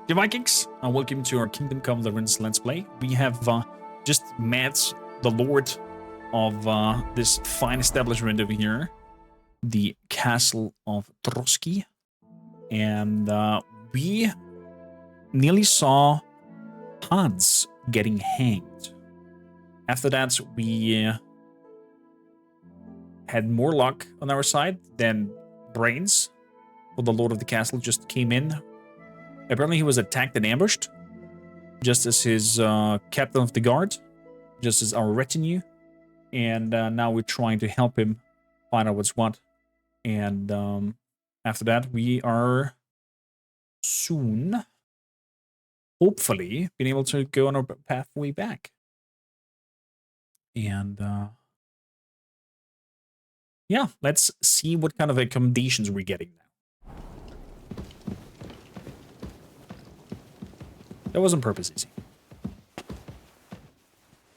Dear Vikings, welcome to our Kingdom Come Deliverance Let's Play. We have just met the lord of this fine establishment over here, the Castle of Trotsky, and we nearly saw Hans getting hanged. After that, we had more luck on our side than brains. Well, the lord of the castle just came in. Apparently he was attacked and ambushed, just as his captain of the guard, just as our retinue. And now we're trying to help him find out what's what. And after that, we are soon, hopefully, being able to go on our pathway back. And yeah, let's see what kind of accommodations we're getting now. That was on purpose easy.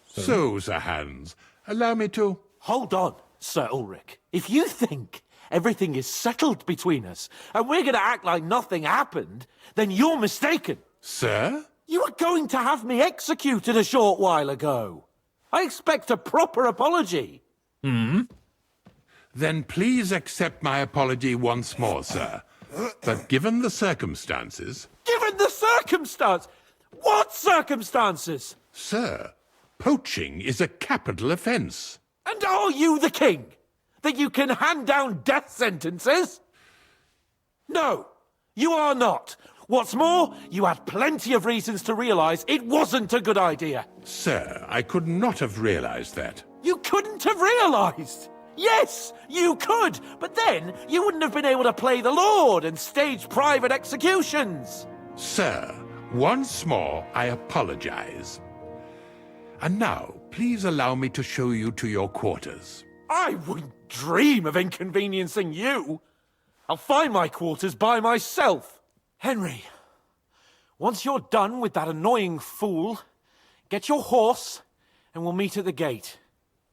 So, Sir Hans, allow me to... Hold on, Sir Ulrich. If you think everything is settled between us, and we're going to act like nothing happened, then you're mistaken. Sir? You were going to have me executed a short while ago. I expect a proper apology. Then please accept my apology once more, sir. But given the circumstances... Given the circumstance... What circumstances? Sir, poaching is a capital offence. And are you the king? That you can hand down death sentences? No, you are not. What's more, you had plenty of reasons to realise it wasn't a good idea. Sir, I could not have realised that. You couldn't have realised? Yes, you could, but then you wouldn't have been able to play the Lord and stage private executions. Sir, once more, I apologise. And now, please allow me to show you to your quarters. I wouldn't dream of inconveniencing you. I'll find my quarters by myself. Henry, once you're done with that annoying fool, get your horse and we'll meet at the gate.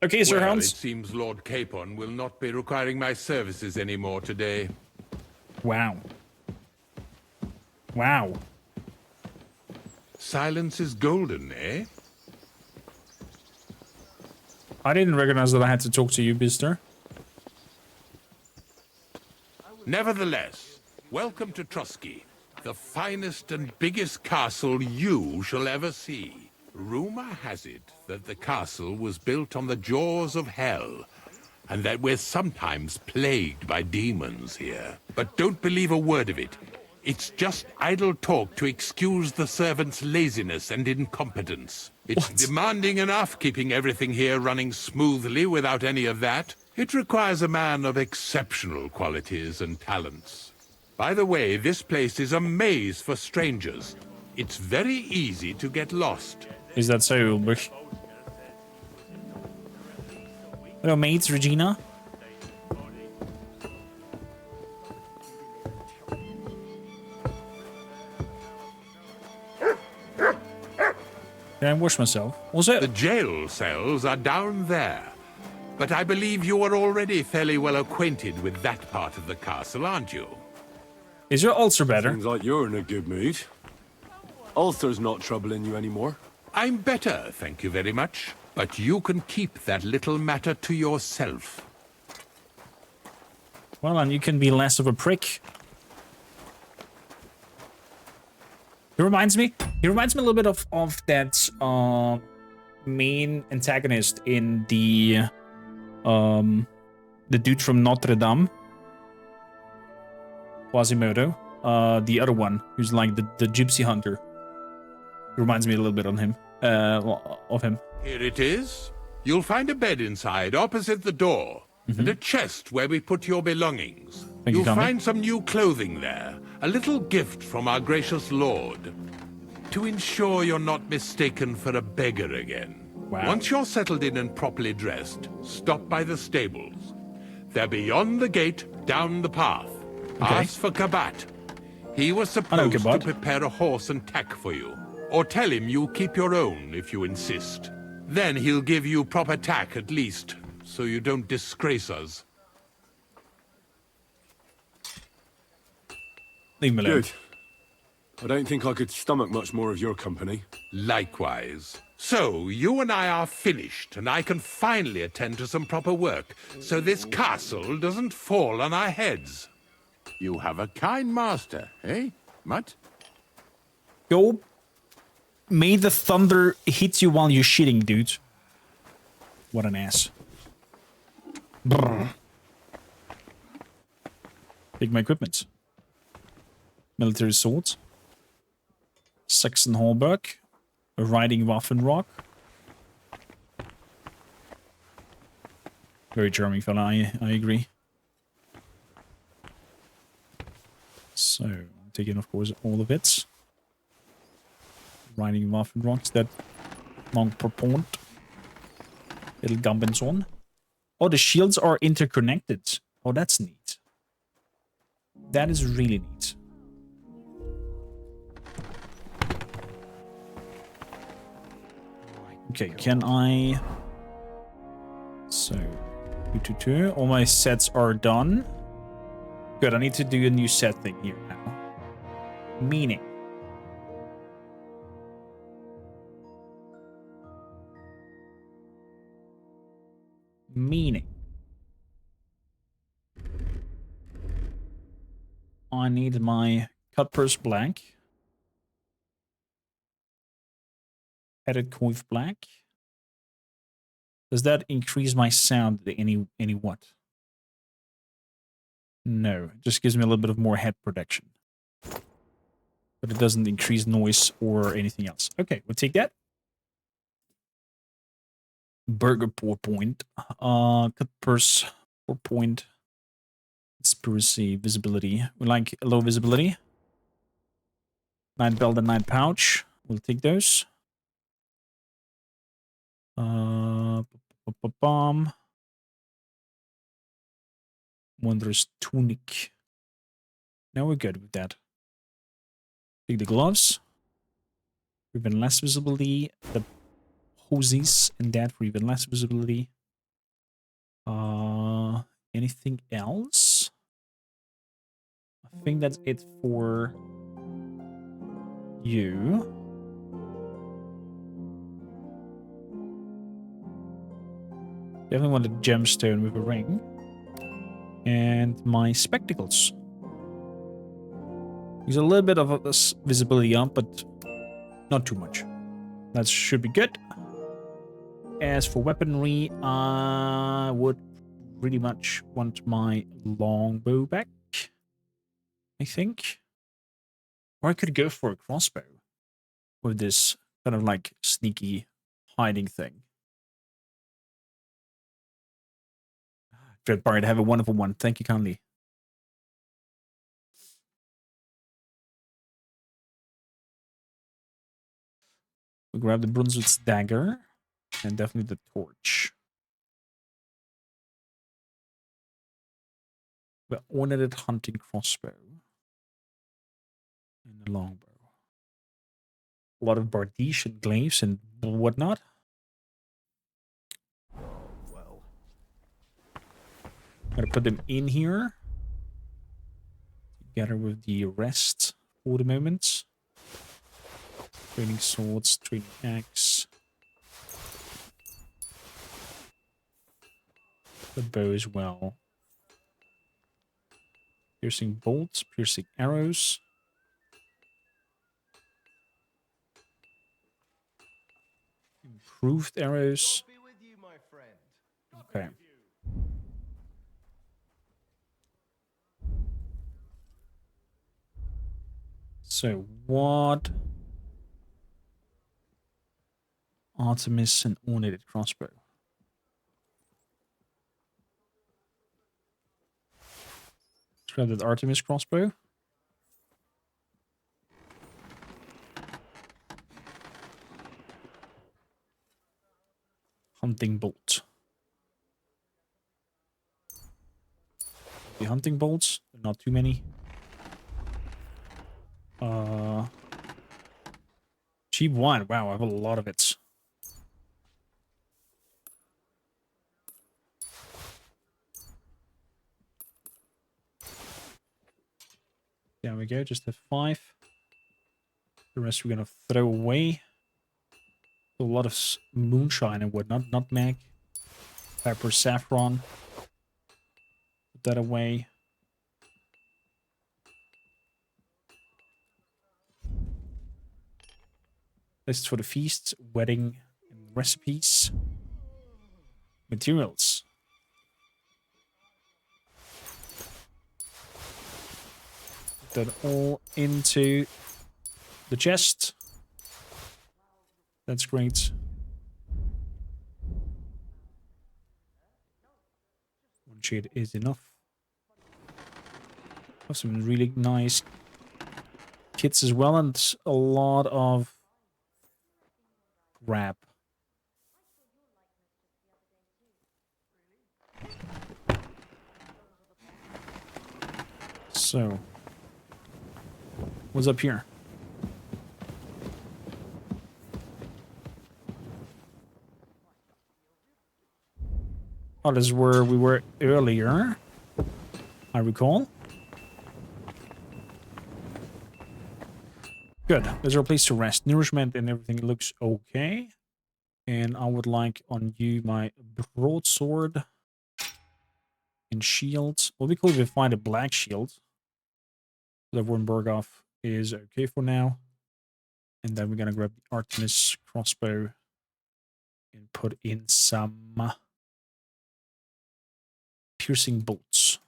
Okay, Sir Well, Hans. it seems Lord Capon will not be requiring my services anymore today. Wow. Wow. Silence is golden, eh? I didn't recognize that I had to talk to you, mister. Nevertheless, welcome to Trotsky, the finest and biggest castle you shall ever see. Rumor has it that the castle was built on the jaws of hell, and that we're sometimes plagued by demons here. But don't believe a word of it. It's just idle talk to excuse the servants' laziness and incompetence. It's demanding enough keeping everything here running smoothly without any of that. It requires a man of exceptional qualities and talents. By the way, this place is a maze for strangers. It's very easy to get lost. Is that so, Ulrich? Hello, mates, Regina. Can I wash myself? Was it? The jail cells are down there. But I believe you are already fairly well acquainted with that part of the castle, aren't you? Is your ulcer better? Seems like you're in a good mood. Ulcer's not troubling you anymore. I'm better, thank you very much. But you can keep that little matter to yourself. Well, and you can be less of a prick. He reminds me a little bit of that main antagonist in the dude from Notre Dame, Quasimodo. The other one, who's like the gypsy hunter. Reminds me a little bit of him. Here it is. You'll find a bed inside, opposite the door, and a chest where we put your belongings. Thank you, You'll Tommy. find some new clothing there, a little gift from our gracious lord, to ensure you're not mistaken for a beggar again. Wow. Once you're settled in and properly dressed, stop by the stables. They're beyond the gate, down the path. Ask for Kabat. He was supposed to Kabat. prepare a horse and tack for you. Or tell him you keep your own if you insist. Then he'll give you proper tack at least, so you don't disgrace us. Leave me alone. Good. I don't think I could stomach much more of your company. Likewise. So, you and I are finished, and I can finally attend to some proper work, so this castle doesn't fall on our heads. You have a kind master, eh, Mutt? Go. May the thunder hit you while you're shitting, dude. What an ass. Brrr. Take my equipment. Military swords. Saxon halberd. A riding Waffenrock. Very charming fella, I agree. So, I'm taking, of course, all of it. Riding Waffenrocks, that long propont. Little gumbins on. Oh, the shields are interconnected. Oh, that's neat. That is really neat. Okay, can I... So, 222. All my sets are done. Good, I need to do a new set thing here now. Meaning. I need my cutpurse black. Headed coif black. Does that increase my sound any what? No, it just gives me a little bit of more head protection. But it doesn't increase noise or anything else. Okay, we'll take that. Burger 4 point. Cutpurse 4 point. Conspiracy visibility. We like low visibility. Night belt and night pouch. We'll take those. Bomb. Wondrous tunic. Now we're good with that. Take the gloves. For even less visibility. The hosies and that for even less visibility. Anything else? I think that's it for you. Definitely want a gemstone with a ring. And my spectacles. There's a little bit of visibility up, but not too much. That should be good. As for weaponry, I would really much want my longbow back, I think. Or I could go for a crossbow with this kind of like sneaky hiding thing. Dreadbard, have a wonderful one. Thank you kindly. We'll grab the Brunswick's dagger and definitely the torch. The ornamented hunting crossbow and the longbow. A lot of bardiche and glaives and whatnot. Well, I'm gonna put them in here together with the rest for the moment. Training swords, training axe. The bow as well. Piercing bolts, piercing arrows. Improved arrows. Okay. So what? Artemis and ornated crossbow. Let's grab that Artemis crossbow. Hunting bolt. The hunting bolts, not too many. Cheap wine. Wow, I have a lot of it. There we go, just have 5. The rest we're gonna throw away. A lot of moonshine and whatnot. Nutmeg, pepper, saffron. Put that away. List for the feast, wedding, and recipes. Materials. Put that all into the chest. That's great. One shade is enough. Have some really nice kits as well, and a lot of wrap. So, what's up here? Oh, this is where we were earlier, I recall. Good. There's our place to rest. Nourishment and everything looks okay. And I would like on you my broadsword and shield. Will be cool if we find a black shield. The Wurmbergoff is okay for now. And then we're gonna grab the Artemis crossbow and put in some piercing bolts.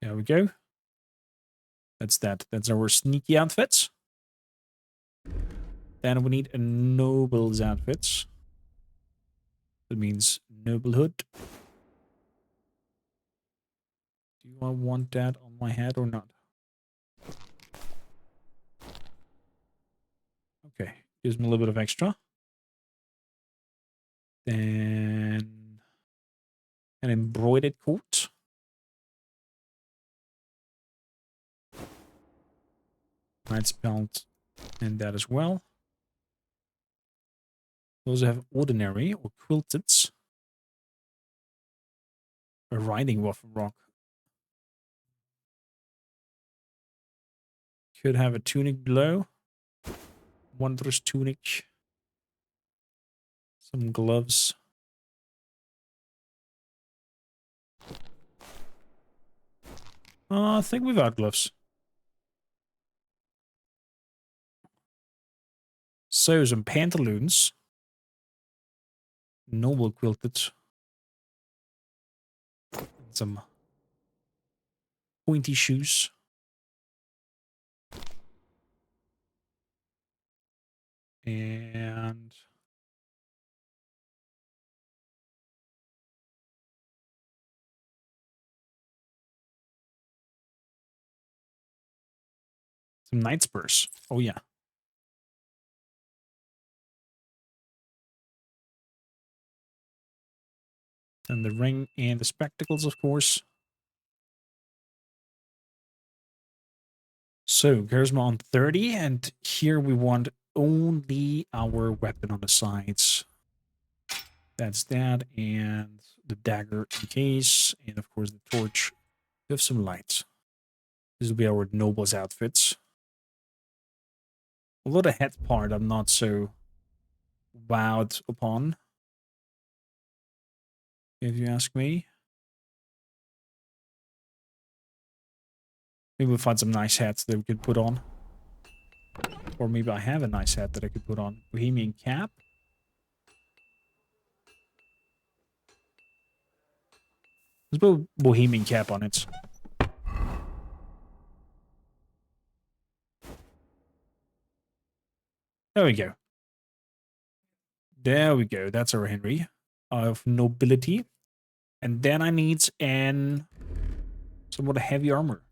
There we go. That's that. That's our sneaky outfits. Then we need a noble's outfits. That means noblehood. Do I want that on my head or not? Okay, gives me a little bit of extra. Then an embroidered coat. Knight's belt and that as well. We also have ordinary or quilted. A riding waffle rock. Could have a tunic below. Wondrous tunic. Some gloves. I think we've got gloves. So some pantaloons. Noble quilted. And some pointy shoes. And some night spurs. Oh yeah. And the ring and the spectacles, of course. So, charisma on 30, and here we want only our weapon on the sides. That's that, and the dagger in case, and of course the torch. We have some lights. This will be our noble's outfits. Although the head part I'm not so wowed upon, if you ask me. Maybe we'll find some nice hats that we could put on. Or maybe I have a nice hat that I could put on. Bohemian cap. Let's put Bohemian cap on it. There we go. There we go. That's our Henry of nobility. And then I need an somewhat heavy armor.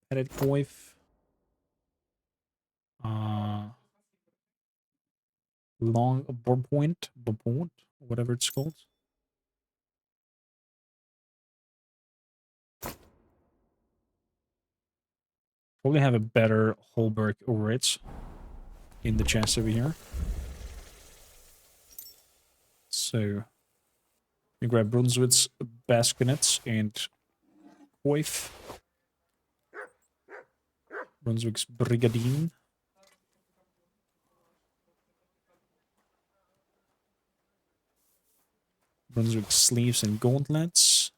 Headed coif. Long board point, whatever it's called. Probably have a better Holberg over it in the chest over here. So we grab Brunswick's baskinets and coif. Brunswick's Brigadine. Brunswick sleeves and gauntlets.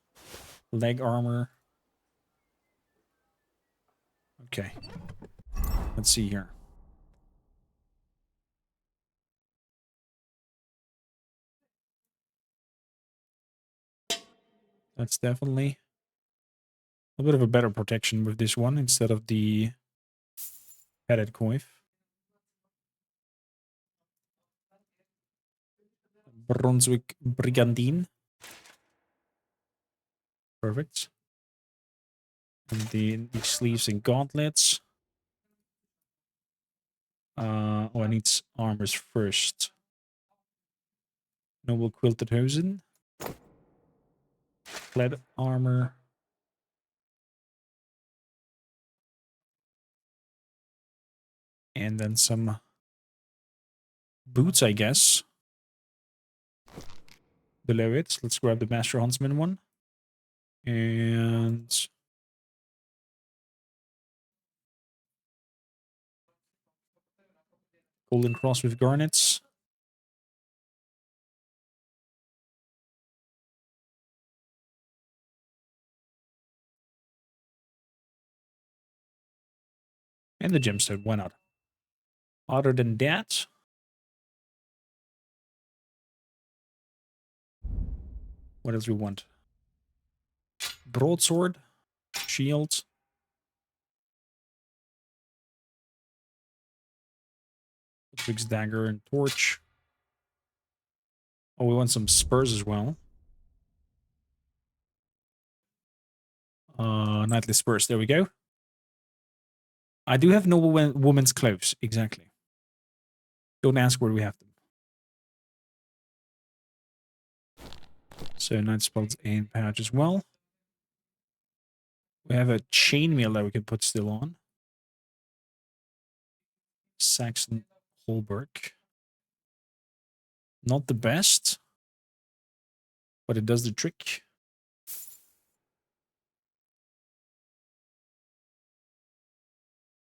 Leg armor. Okay. Let's see here. That's definitely a bit of a better protection with this one instead of the headed coif. Brunswick Brigandine. Perfect. And the sleeves and gauntlets. Oh, I need armors first. Noble quilted hosen. Plaid armor. And then some boots, I guess. Below it. Let's grab the Master Huntsman one. And golden cross with garnets. And the gemstone, why not? Other than that, what else we want? Broadsword, shield. Ludwig's dagger and torch. Oh, we want some spurs as well. Knightly spurs, there we go. I do have noble woman's clothes, exactly. Don't ask where we have them. So knight's belts and pouch as well. We have a chainmail that we can put still on. Saxon Holberg. Not the best, but it does the trick.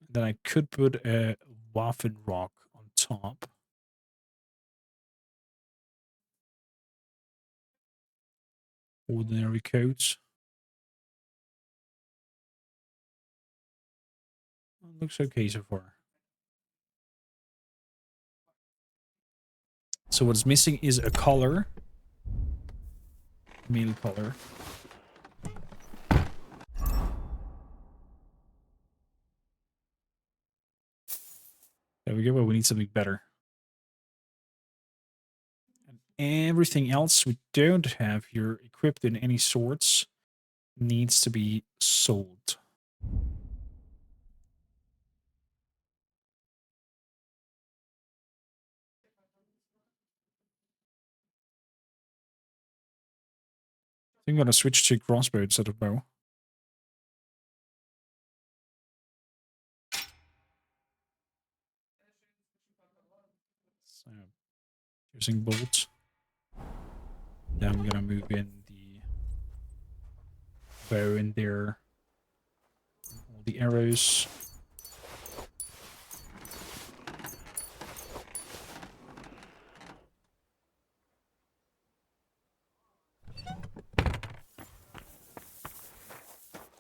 Then I could put a Waffenrock on top. Ordinary coat. Looks okay so far. So what's missing is a collar. Mail collar. There we go, but we need something better. And everything else we don't have here equipped in any sorts needs to be sold. I think I'm gonna switch to crossbow instead of bow. So, using bolt. Then I'm gonna move in the bow in there. All the arrows.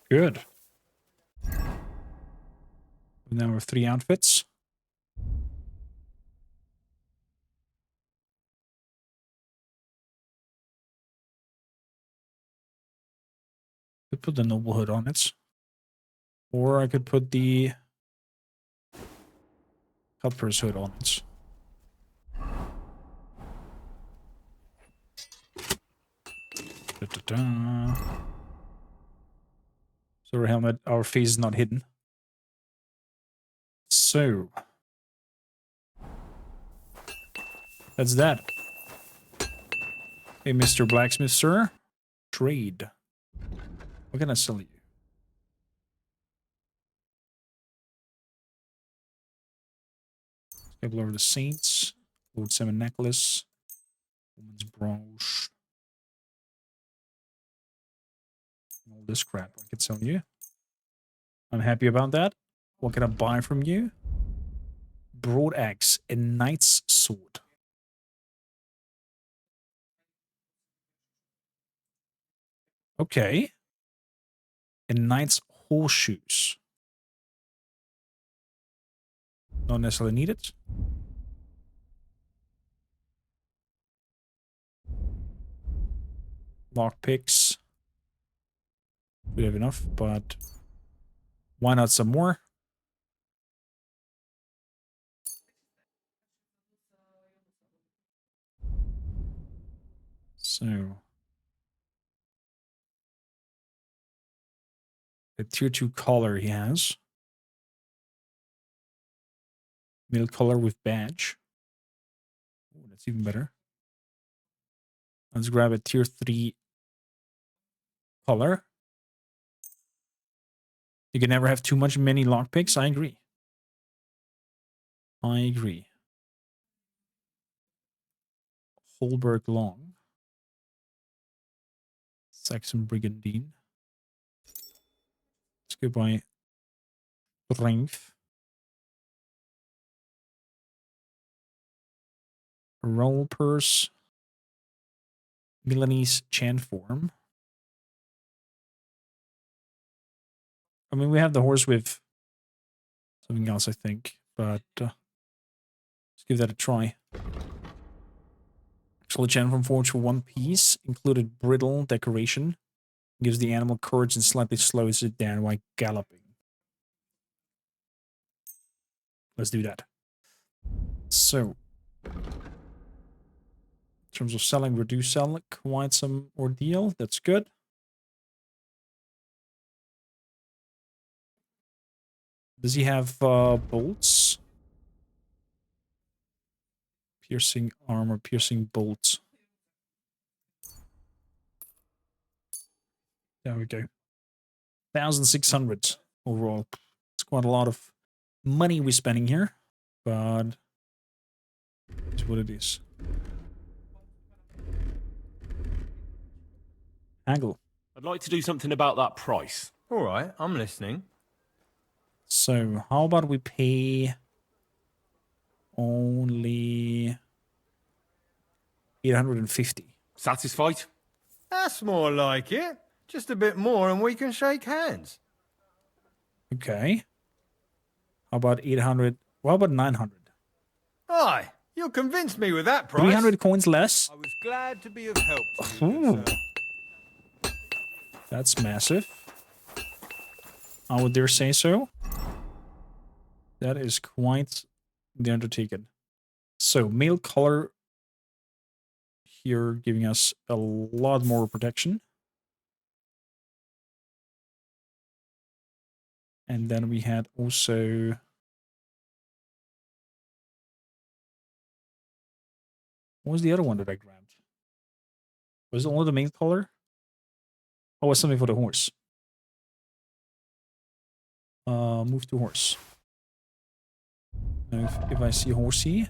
Good. Now we have 3 outfits. Could put the noble hood on it. Or I could put the cutpurse hood on it. Da-da-da. So our helmet, our face is not hidden. So that's that. Hey, Mr. Blacksmith, sir. Trade. What can I sell you? Scabbler of the Saints. Lord Salmon necklace. Woman's brooch. All this crap I could sell you. I'm happy about that. What can I buy from you? Broad axe, a knight's sword. Okay. A knight's horseshoes. Not necessarily needed. Lockpicks. We have enough, but why not some more? So the tier 2 collar he has. Middle collar with badge. Ooh, that's even better. Let's grab a tier 3 collar. You can never have too many lockpicks. I agree. I agree. Holberg Long. Saxon Brigandine. Let's go by strength. Roll purse. Milanese chant form. I mean, we have the horse with something else, I think, but let's give that a try. Actually, chant form forged for 1 piece, included brittle decoration, gives the animal courage and slightly slows it down while galloping. Let's do that. So, in terms of selling, we do sell quite some ordeal. That's good. Does he have bolts? Piercing armor, piercing bolts. There we go. 1,600 overall. It's quite a lot of money we're spending here, but it's what it is. Haggle. I'd like to do something about that price. All right, I'm listening. So, how about we pay only 850? Satisfied? That's more like it. Just a bit more and we can shake hands. Okay. How about 800? What about 900? Aye, you'll convince me with that price. 300 coins less? I was glad to be of help to you, Ooh. good sir. That's massive. I would dare say so. That is quite the undertaking. So, male color here giving us a lot more protection. And then we had also... What was the other one that I grabbed? Was it only the main color? Oh, it's something for the horse. Move to horse. Now if I see horsey,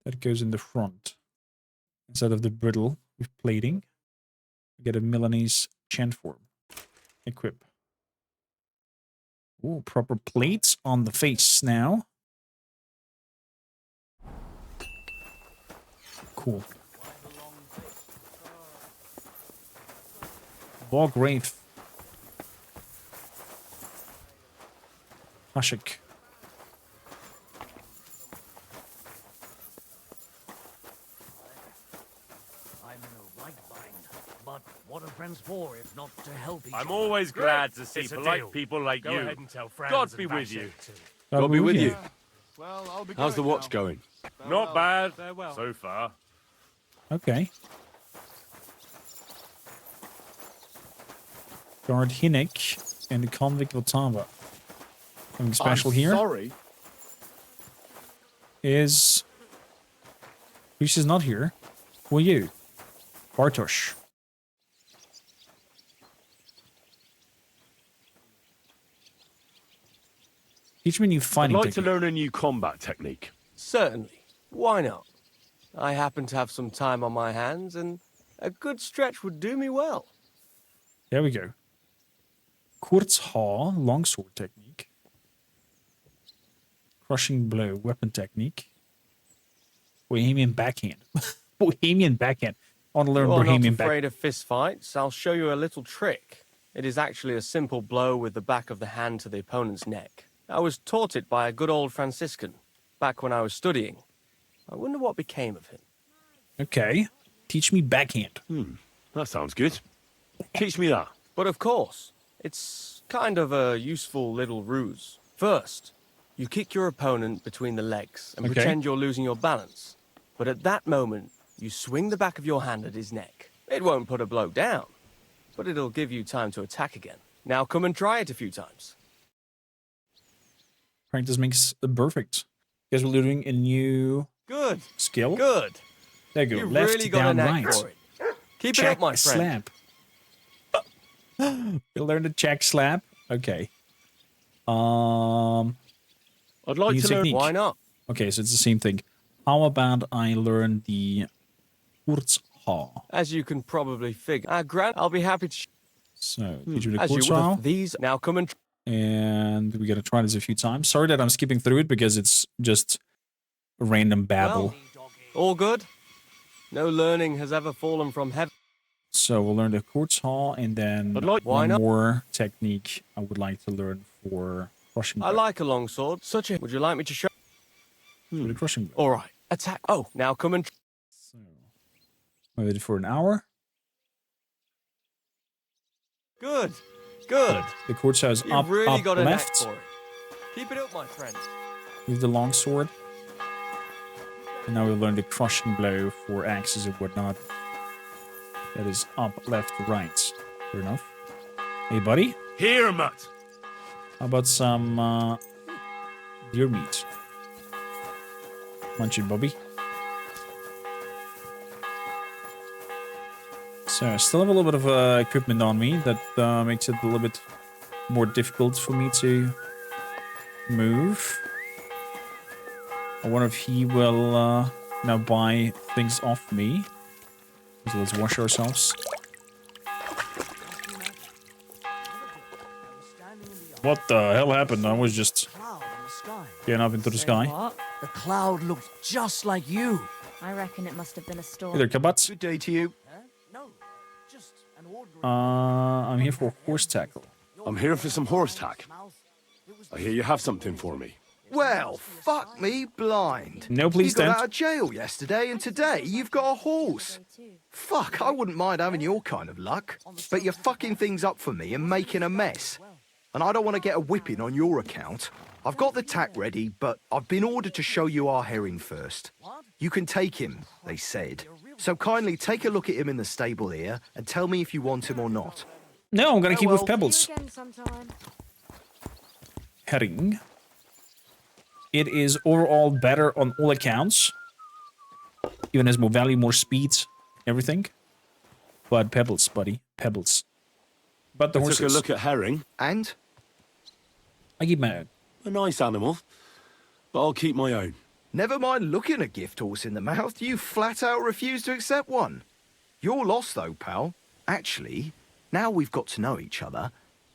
that goes in the front. Instead of the bridle with plating, we get a Milanese chant form. Equip. Ooh, proper plates on the face now. Cool. Bog Wraith. Hashik. I'm in a right bind, but what are friends for if not to help each I'm other? always glad to see It's a polite deal. people like Go you. ahead and tell Franz God and be with you. Vasek too. God be with you. Well, I'll be How's the going watch now. going? Not bad so far. Okay. Guard Hinnick and the convict Otava. Something special I'm here sorry. is... Priest is not here. Who are you? Bartosz. Teach me a new I'd fighting like to technique. learn a new combat technique. Certainly. Why not? I happen to have some time on my hands, and a good stretch would do me well. There we go. Kurzhaar, longsword technique. Crushing blow, weapon technique. Bohemian backhand. Bohemian backhand. I want to learn You're not Bohemian afraid backhand. of fist fights? I'll show you a little trick. It is actually a simple blow with the back of the hand to the opponent's neck. I was taught it by a good old Franciscan, back when I was studying. I wonder what became of him. Okay. Teach me backhand. That sounds good. Teach me that. But of course, it's kind of a useful little ruse. First, you kick your opponent between the legs and Okay. pretend you're losing your balance. But at that moment, you swing the back of your hand at his neck. It won't put a blow down, but it'll give you time to attack again. Now come and try it a few times. Practice makes perfect. Guess we're learning a new Good, skill. good. There you go. You've Left really got down, a knack right. for it. Keep it Check up, my friend. slap. You learn the check slap. Okay. I'd like New to learn. technique. Why not? Okay, so it's the same thing. How about I learn the Kurzhaar? As you can probably figure. I'll be happy to. So, teach me the As you Kurzhaar. would. These now come and. And we gotta try this a few times. Sorry that I'm skipping through it because it's just random babble. Well, all good. No learning has ever fallen from heaven. So we'll learn the Kurzhaar and then I'd like- Why one not? more technique I would like to learn for crushing I blow. like a long sword. Such a. Would you like me to show? For the crushing blow. All right. Attack. Oh, now come and. So, I waited for an hour. Good. Good. The Kurzhaar is You've up, really up, got a left knack for it. Keep it up, my friend. with the long sword. And now we'll learn the crushing blow for axes and whatnot. That is up, left, right. Fair enough. Hey, buddy. Here, Mutt. How about some deer meat? Munch it, Bobby. So I still have a little bit of equipment on me that makes it a little bit more difficult for me to move. I wonder if he will now buy things off me. So let's wash ourselves. What the hell happened? I was just Cloud in the sky. getting up into the sky. What? The cloud looked just like you. I reckon it must have been a storm. Hey there, Kabats. Good day to you. No, just an ordinary I'm here for horse tackle. I'm here for some horse tack. mouth. It was I hear you have something for me. Well, fuck me blind. No, please You got don't. out of jail yesterday, and today you've got a horse. Fuck, I wouldn't mind having your kind of luck. But you're fucking things up for me and making a mess. And I don't want to get a whipping on your account. I've got the tack ready, but I've been ordered to show you our herring first. You can take him, they said. So kindly take a look at him in the stable here and tell me if you want him or not. No, I'm gonna keep with Pebbles. See you again sometime. Herring. It is overall better on all accounts. Even has more value, more speed, everything. But Pebbles, buddy. Pebbles. But the I horses. took a look at herring. And? I keep my own. A nice animal, but I'll keep my own. Never mind looking a gift horse in the mouth, you flat out refuse to accept one. You're lost though, pal. Actually, now we've got to know each other,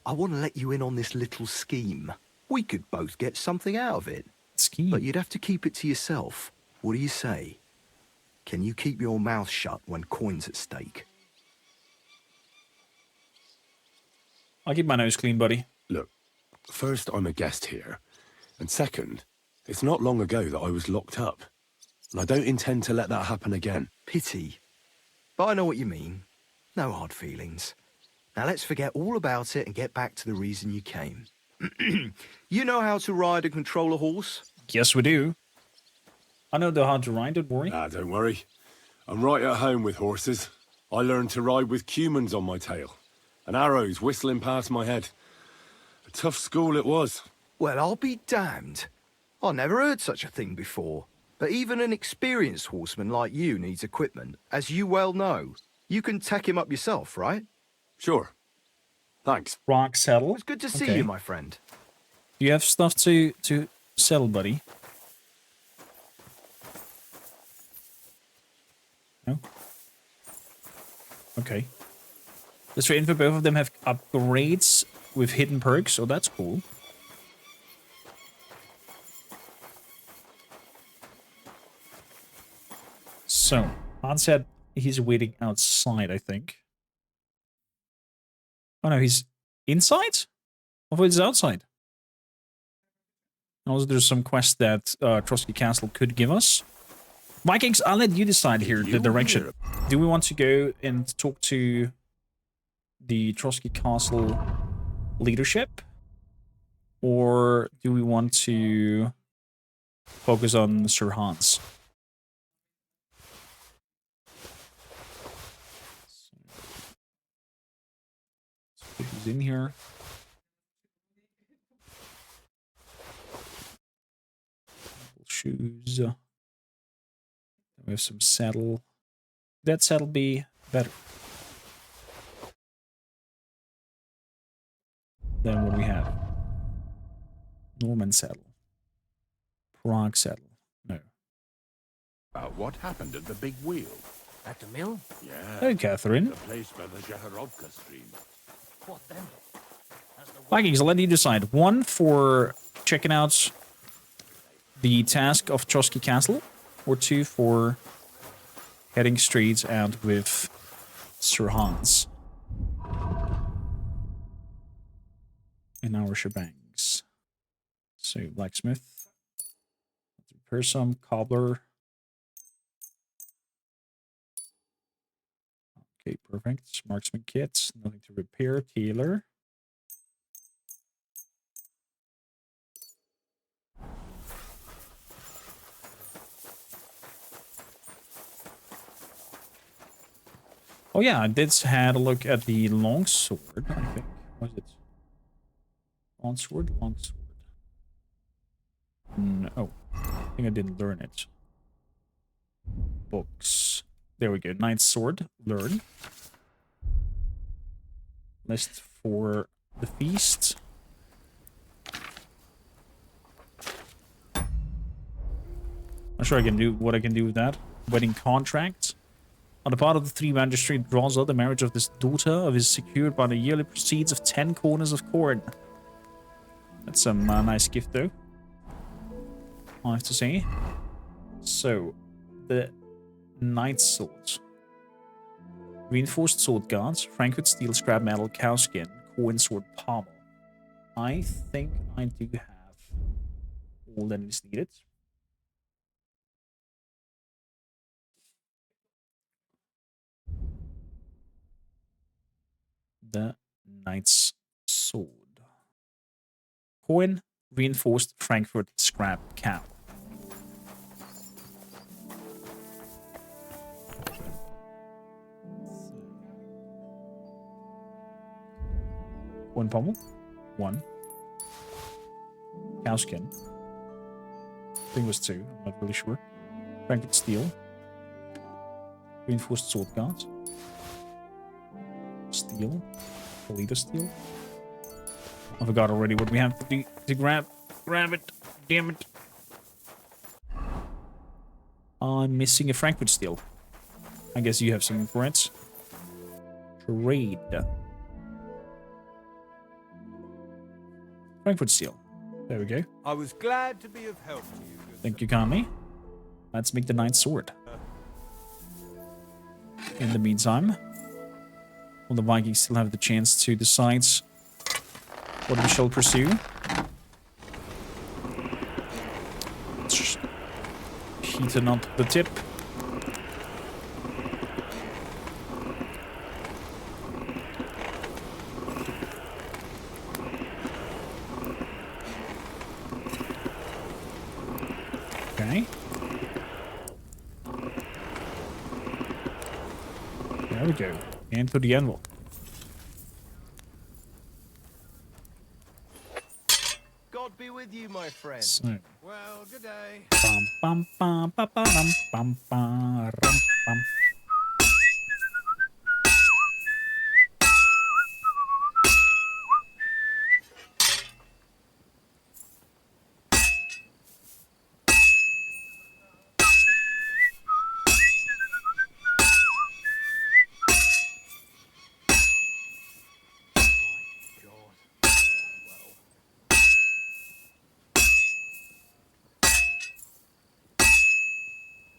I want to let you in on this little scheme. We could both get something out of it. Scheme. But you'd have to keep it to yourself. What do you say? Can you keep your mouth shut when coin's at stake? I'll keep my nose clean, buddy. Look, first, I'm a guest here. And second, it's not long ago that I was locked up. And I don't intend to let that happen again. Pity. But I know what you mean. No hard feelings. Now let's forget all about it and get back to the reason you came. You know how to ride and control a horse? Yes, we do. I know how to ride, don't worry. Ah, don't worry. I'm right at home with horses. I learned to ride with cumans on my tail. And arrows whistling past my head. A tough school it was. Well, I'll be damned. I never heard such a thing before. But even an experienced horseman like you needs equipment, as you well know. You can tack him up yourself, right? Sure. Thanks. Rock saddle. It's good to see Okay. you, my friend. Do you have stuff to sell, buddy? No? Okay. Just for info, both of them have upgrades with hidden perks, so that's cool. So, Hans said he's waiting outside, I think. Oh no, he's inside? I thought he's outside. Also, there's some quest that Trotsky Castle could give us. Vikings, I'll let you decide here the direction. Do we want to go and talk to the Trotsky Castle leadership? Or do we want to focus on Sir Hans? Let's put these in here. Shoes. We have some saddle. That saddle be better than what we have. Norman saddle. Prague saddle. No. What happened at the big wheel? At the mill? Yeah. Hey, Catherine. The place by the Jaharovka stream. What then? Vikings, I'll let you decide. One for checking out the task of Trotsky Castle, or two for heading straight out with Sir Hans in our shebangs. So, blacksmith. Let's repair some. Cobbler. Okay, perfect. Marksman kits. Nothing to repair. Tailor. Oh yeah, I did had a look at the longsword, I think. Was it? Longsword? Longsword. No. I think I didn't learn it. Books. There we go. Knight's sword. Learn. List for the feast. Not sure I can do what I can do with that. Wedding contract. On the part of the three magistrate draws out the marriage of this daughter of his secured by the yearly proceeds of 10 corners of corn. That's some nice gift though, I have to say. So, the Knight's Sword. Reinforced sword guards, Frankfurt steel, scrap metal, cowskin, coin sword pommel. I think I do have all that is needed. The Knight's Sword. Coin, reinforced Frankfurt scrap cow. One pommel. One. Cowskin. I think it was two. I'm not really sure. Frankfurt steel. Reinforced sword guards. Steel. Polita steel. I forgot already what we have to do to grab it. Damn it. I'm missing a Frankfurt steel. I guess you have something for it. Trade. Frankfurt steel. There we go. I was glad to be of help to you. Thank you kindly. Let's make the Knight's Sword. In the meantime, will the Vikings still have the chance to decide what we shall pursue? Let's heaten up the tip. Okay. There we go. And to the anvil. God be with you, my friend. So. Well, good day. Bum, bum, bum, bum, bum, bum, bum, bum.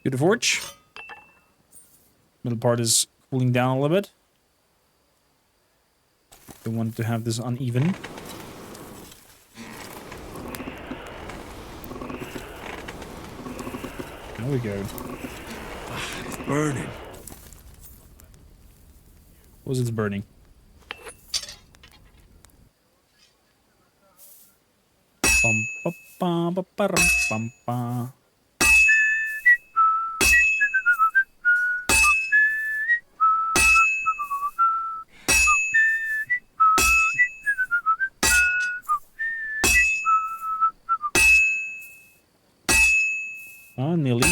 To the forge. Middle part is cooling down a little bit. Don't want to have this uneven. There we go. It's burning. What was it burning? Bum, ba, ba, ba, ba, rum, bum, ba. Nearly.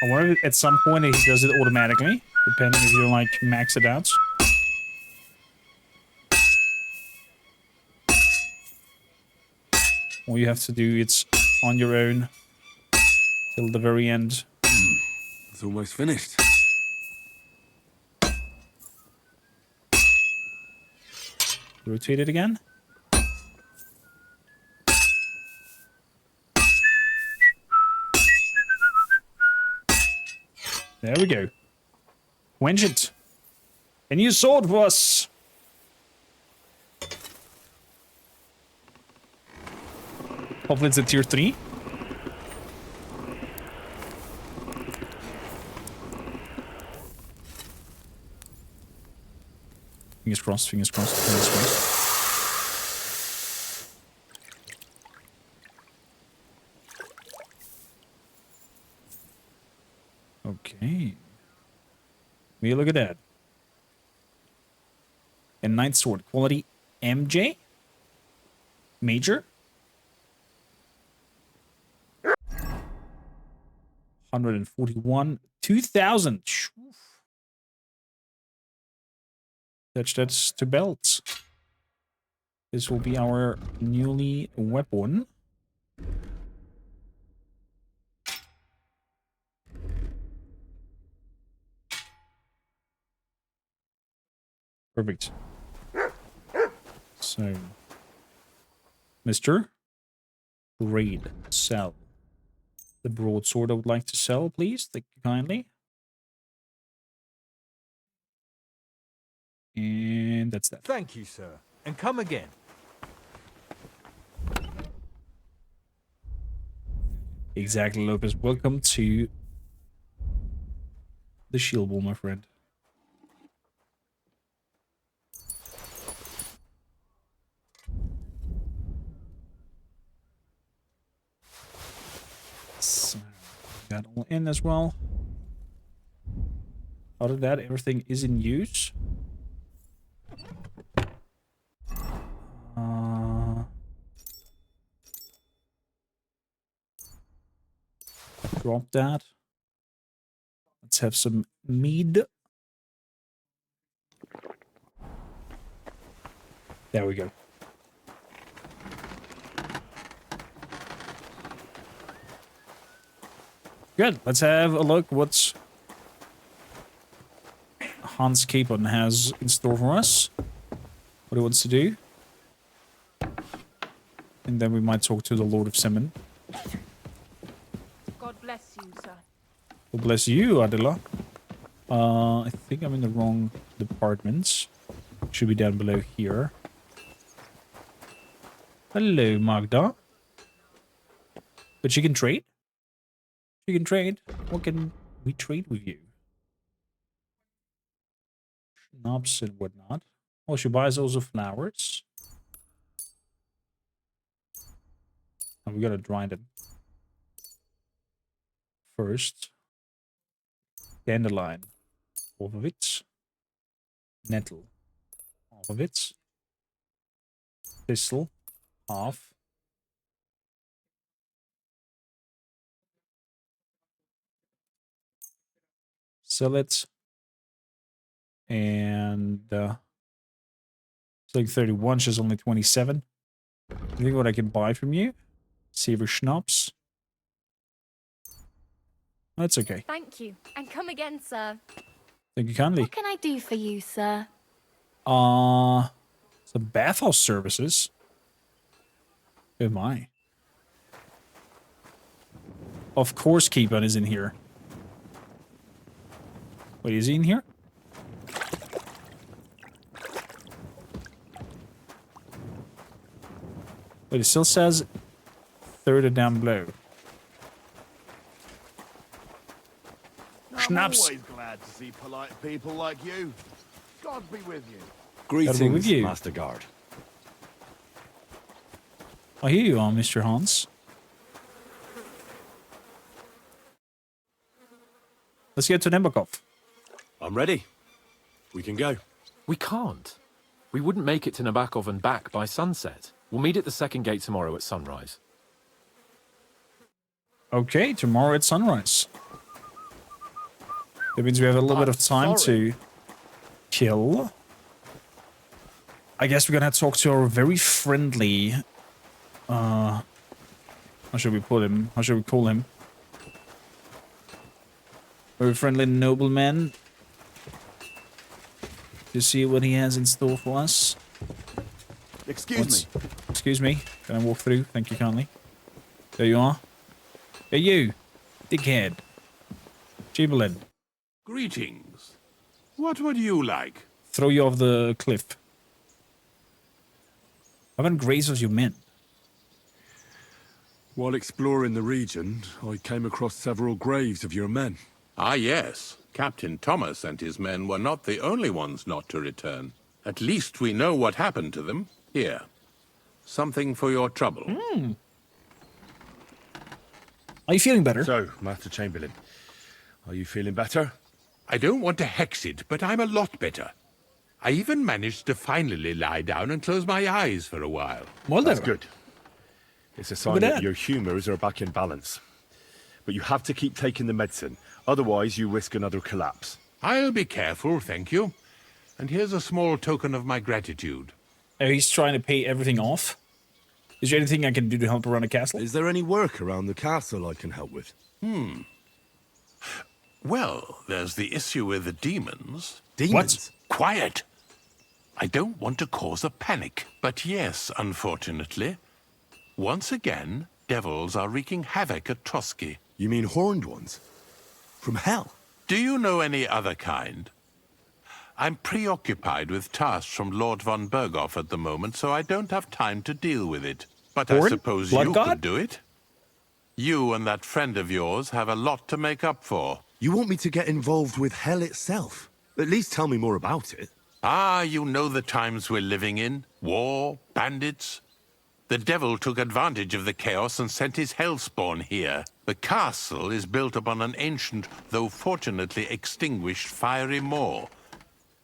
I wonder if at some point he does it automatically, depending if you like max it out. All you have to do it's on your own till the very end. It's almost finished. Rotate it again. There we go. Quench it. A new sword for us. Hopefully it's a tier 3. Fingers crossed, fingers crossed, fingers crossed. Okay. Will you look at that? A Knight Sword. Quality MJ? Major? 141. 2,000. Attach that to belts. This will be our newly weapon. Perfect. So, Mr. Trade, sell. The broadsword I would like to sell, please. Thank you kindly. And that's that. Thank you, sir. And come again. Exactly, Lopez. Welcome to the Shield Wall, my friend. So, that all in as well. Other than that, everything is in use. Drop that. Let's have some mead. There we go. Good. Let's have a look what's Hans Capon has in store for us. What he wants to do. And then we might talk to the Lord of Simon. God bless you, sir. God bless you, Adela. I think I'm in the wrong departments. Should be down below here. Hello, Magda. But she can trade? She can trade? What can we trade with you? Schnapps and whatnot. Oh, she buys also flowers. And we gotta grind it first. Dandelion. Half of it. Nettle. Half of it. Thistle. Half. Sell it. And it's like 31, she's only 27. I think what I can buy from you. Savor schnapps. That's okay. Thank you, and come again, sir. Thank you kindly. What can I do for you, sir? Some bathhouse services. Oh my. Of course Keepan is in here. Wait, is he in here? Wait, it still says third down below. Schnapps. I'm always glad to see polite people like you. God be with you. Greetings, with you. Master Guard. Oh, here you are, Mr. Hans. Let's get to Nembakov. I'm ready. We can go. We can't. We wouldn't make it to Nabakov and back by sunset. We'll meet at the second gate tomorrow at sunrise. Okay, tomorrow at sunrise. That means we have a little bit of time to kill. I guess we're gonna talk to our very friendly... how should we put him? How should we call him? Very friendly nobleman. To see what he has in store for us. Excuse me. Excuse me. Can I walk through? Thank you kindly. There you are. Hey you, dickhead. Chamberlain. Greetings. What would you like? Throw you off the cliff. How many graves of your men? While exploring the region, I came across several graves of your men. Ah, yes. Captain Thomas and his men were not the only ones not to return. At least we know what happened to them. Here. Something for your trouble. Are you feeling better? So, Master Chamberlain, are you feeling better? I don't want to hex it, but I'm a lot better. I even managed to finally lie down and close my eyes for a while. Well, That's good. It's a sign Look at that that. your humors are back in balance. But you have to keep taking the medicine, otherwise you risk another collapse. I'll be careful, thank you. And here's a small token of my gratitude. Oh, he's trying to pay everything off. Is there anything I can do to help around the castle? Is there any work around the castle I can help with? Well, there's the issue with the demons. Demons? Quiet! I don't want to cause a panic, but yes, unfortunately. Once again, devils are wreaking havoc at Trotsky. You mean horned ones? From hell? Do you know any other kind? I'm preoccupied with tasks from Lord von Berghoff at the moment, so I don't have time to deal with it. But I Horn? suppose Blood you God? could do it. You and that friend of yours have a lot to make up for. You want me to get involved with hell itself? At least tell me more about it. Ah, you know the times we're living in. War, bandits. The devil took advantage of the chaos and sent his hellspawn here. The castle is built upon an ancient, though fortunately extinguished, fiery moor.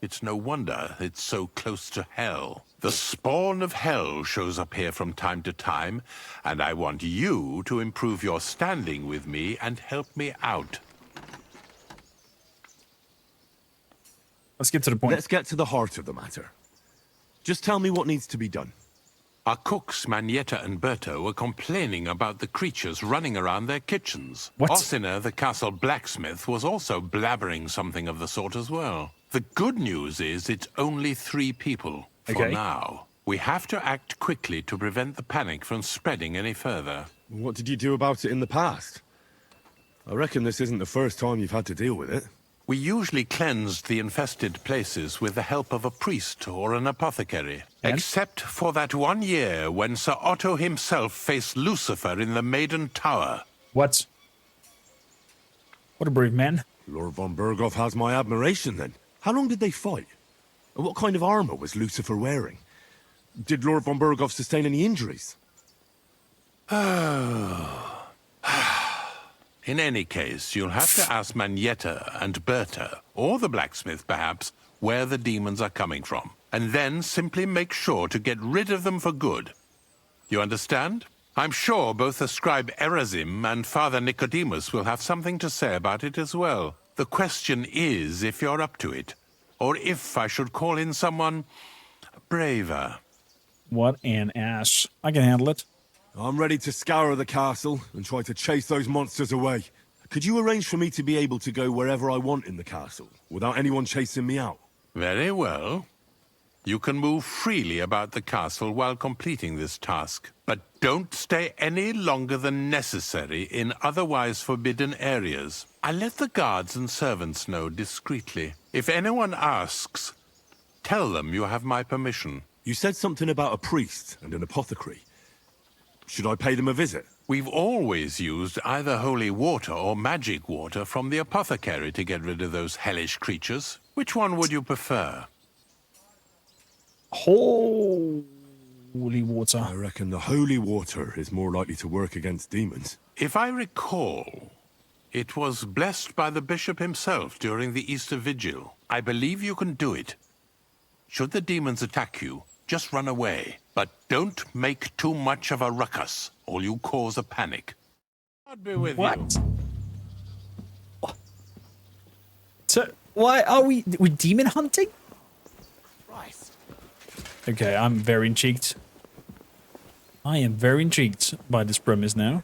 It's no wonder it's so close to hell. The spawn of hell shows up here from time to time, and I want you to improve your standing with me and help me out. Let's get to the point. Let's get to the heart of the matter. Just tell me what needs to be done. Our cooks, Manietta and Berto, were complaining about the creatures running around their kitchens. What? Ossina, the castle blacksmith, was also blabbering something of the sort as well. The good news is it's only 3 people, for Okay. now. We have to act quickly to prevent the panic from spreading any further. What did you do about it in the past? I reckon this isn't the first time you've had to deal with it. We usually cleansed the infested places with the help of a priest or an apothecary. And? Except for that one year when Sir Otto himself faced Lucifer in the Maiden Tower. What? What a brave man. Lord von Berghoff has my admiration, then. How long did they fight? And what kind of armor was Lucifer wearing? Did Lord von Berghoff sustain any injuries? In any case, you'll have to ask Manietta and Berta, or the blacksmith perhaps, where the demons are coming from. And then simply make sure to get rid of them for good. You understand? I'm sure both the scribe Erazim and Father Nicodemus will have something to say about it as well. The question is if you're up to it, or if I should call in someone braver. What an ass. I can handle it. I'm ready to scour the castle and try to chase those monsters away. Could you arrange for me to be able to go wherever I want in the castle, without anyone chasing me out? Very well. You can move freely about the castle while completing this task, but don't stay any longer than necessary in otherwise forbidden areas. I'll let the guards and servants know discreetly. If anyone asks, tell them you have my permission. You said something about a priest and an apothecary. Should I pay them a visit? We've always used either holy water or magic water from the apothecary to get rid of those hellish creatures. Which one would you prefer? Holy water. I reckon the holy water is more likely to work against demons. If I recall, it was blessed by the bishop himself during the Easter Vigil. I believe you can do it. Should the demons attack you, just run away. But don't make too much of a ruckus, or you cause a panic. I'll be with you. So, why are we demon hunting? Okay, I'm very intrigued. I am very intrigued by this premise now.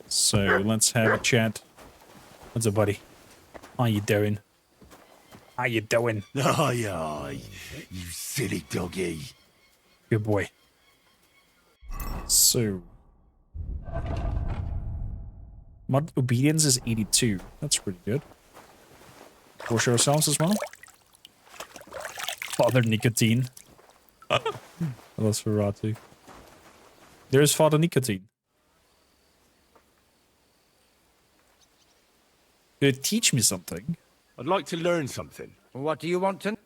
So, let's have a chat. What's up, buddy? How you doing? How you doing? Aye, aye, you silly doggy. Good boy. So... Mod obedience is 82. That's pretty good. Push ourselves as well. Father Nicotine. That's Ferratu. There's Father Nicotine. Could it teach me something? I'd like to learn something. What do you want to...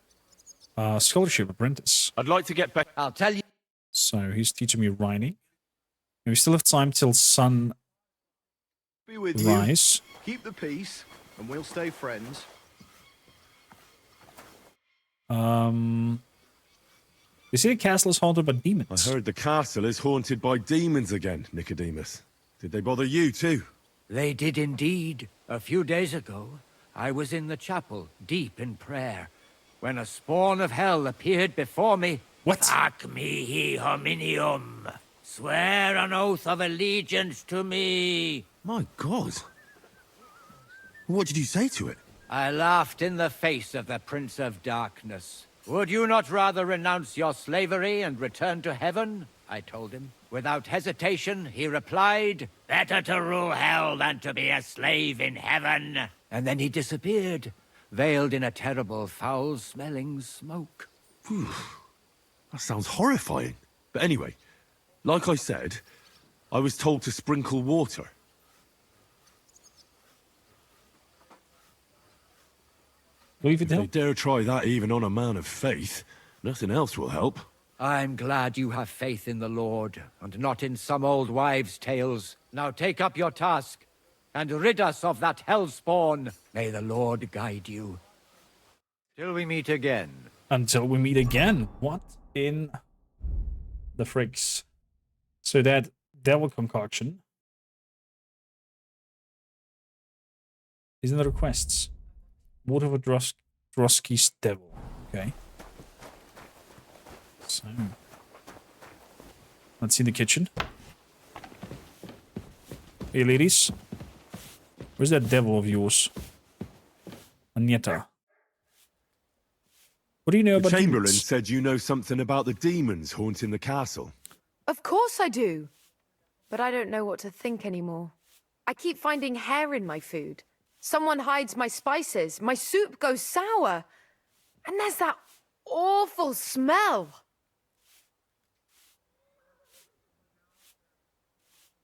Scholarship apprentice. I'd like to get back. I'll tell you. So he's teaching me writing. And we still have time till sun Be with rise. you. Keep the peace, and we'll stay friends. You see the castle is haunted by demons. I heard the castle is haunted by demons again, Nicodemus. Did they bother you too? They did indeed. A few days ago, I was in the chapel, deep in prayer, when a spawn of hell appeared before me. What? Ac mihi hominium. Swear an oath of allegiance to me. My God. What did you say to it? I laughed in the face of the Prince of Darkness. Would you not rather renounce your slavery and return to heaven? I told him. Without hesitation, he replied, better to rule hell than to be a slave in heaven. And then he disappeared, veiled in a terrible, foul-smelling smoke. Whew. That sounds horrifying. But anyway, like I said, I was told to sprinkle water. If they dare try that even on a man of faith, nothing else will help. I'm glad you have faith in the Lord, and not in some old wives' tales. Now take up your task, and rid us of that hellspawn. May the Lord guide you. Till we meet again. Until we meet again. What in the frigs? So that devil concoction is in the requests. Water for Drosky's devil. Okay. So let's see the kitchen. Hey ladies. Where's that devil of yours? Agneta. What do you know about the Chamberlain demons? said you know something about the demons haunting the castle. Of course I do. But I don't know what to think anymore. I keep finding hair in my food. Someone hides my spices. My soup goes sour. And there's that awful smell.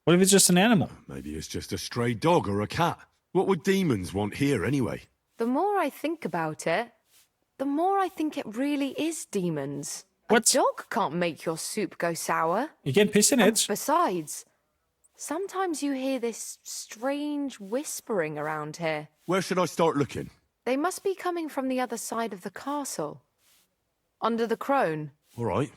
What if it's just an animal? Maybe it's just a stray dog or a cat. What would demons want here anyway? The more I think about it, the more I think it really is demons. What? A dog can't make your soup go sour. You can piss in it. Besides, sometimes you hear this strange whispering around here. Where should I start looking? They must be coming from the other side of the castle. Under the crone. All right.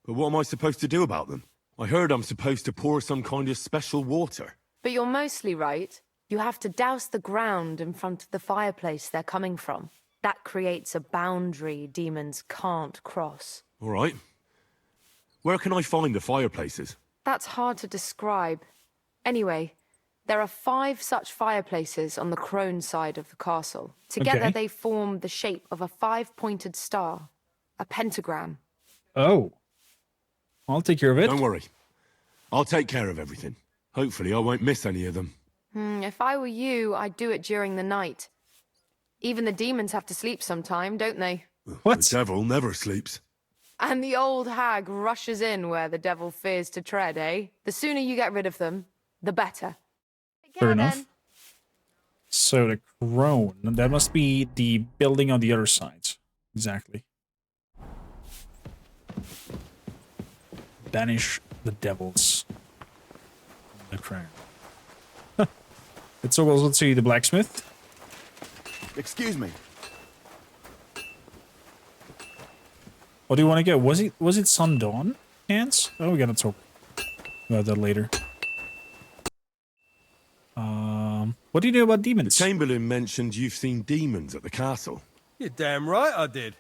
But what am I supposed to do about them? I heard I'm supposed to pour some kind of special water. But you're mostly right. You have to douse the ground in front of the fireplace they're coming from. That creates a boundary demons can't cross. All right. Where can I find the fireplaces? That's hard to describe. Anyway, There are 5 such fireplaces on the crone side of the castle. Together Okay. they form the shape of a 5-pointed star, a pentagram. Oh. I'll take care of it. Don't worry. I'll take care of everything. Hopefully I won't miss any of them. If I were you, I'd do it during the night. Even the demons have to sleep sometime, don't they? What? The devil never sleeps. And the old hag rushes in where the devil fears to tread, eh? The sooner you get rid of them, the better. Fair enough. So the crone, that must be the building on the other side. Exactly. Banish the devils. The crown. Let's also see the blacksmith. Excuse me. What do you want to get? Was it Sundawn? Hands? Oh, we're gonna talk about that later. What do you know about demons? Chamberlain mentioned you've seen demons at the castle. You're damn right I did.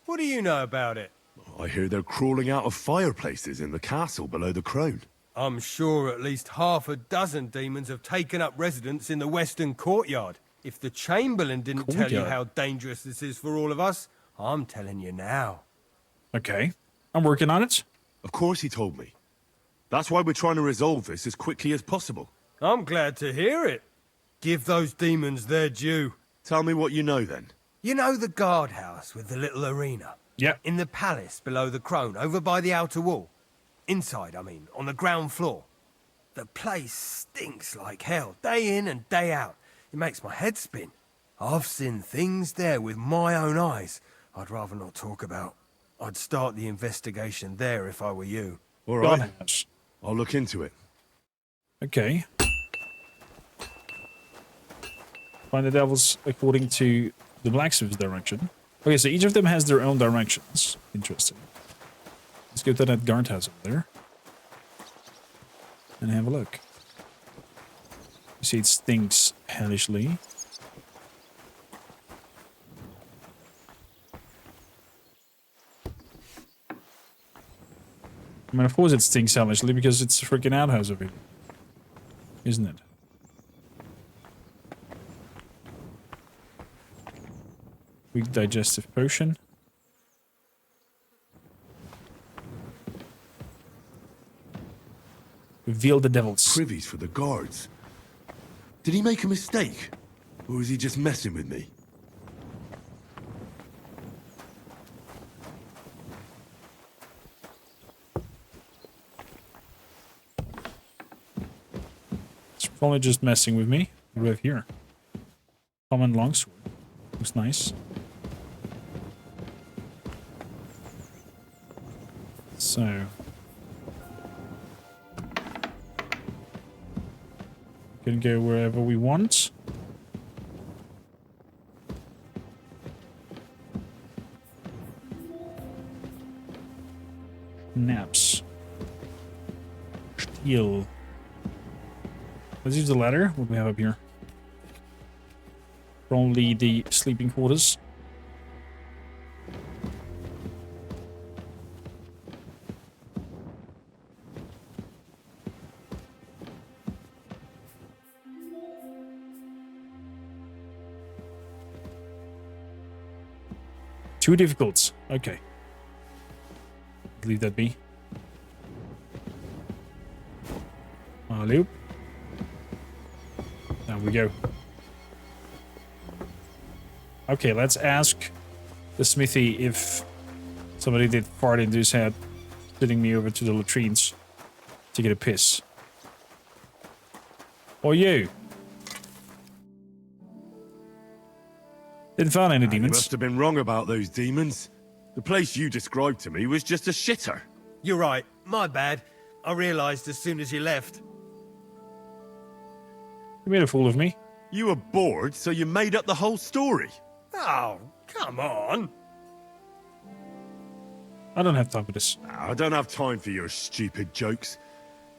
What do you know about it? I hear they're crawling out of fireplaces in the castle below the crone. I'm sure at least half a dozen demons have taken up residence in the western courtyard. If the Chamberlain didn't tell you Courtyard? how dangerous this is for all of us, I'm telling you now. Okay. I'm working on it. Of course he told me. That's why we're trying to resolve this as quickly as possible. I'm glad to hear it. Give those demons their due. Tell me what you know then. You know the guardhouse with the little arena? Yeah. In the palace below the crone, over by the outer wall. Inside, I mean, on the ground floor. The place stinks like hell, day in and day out. It makes my head spin. I've seen things there with my own eyes I'd rather not talk about. I'd start the investigation there if I were you. All right. Godhouse. I'll look into it. Okay. Find the devils according to the blacksmith's direction. Okay, so each of them has their own directions. Interesting. Let's go to that guardhouse over there. And have a look. You see it stinks hellishly. I mean, of course it stinks hellishly because it's a freaking outhouse over here. Isn't it? Weak digestive potion. Reveal the devils. Privies for the guards. Did he make a mistake? Or is he just messing with me? It's probably just messing with me. What do we have here? Common longsword. Looks nice. So. Can go wherever we want. Naps. Steel. Let's use the ladder. What do we have up here? Probably the sleeping quarters. Too difficult. Okay. Leave that be. Loop. There we go. Okay, let's ask the smithy if somebody did fart into his head, sending me over to the latrines to get a piss. Or you. Didn't find any You demons. must have been wrong about those demons. The place you described to me was just a shitter. You're right, my bad. I realised as soon as you left. You made a fool of me. You were bored, so you made up the whole story. Oh, come on. I don't have time for this. I don't have time for your stupid jokes.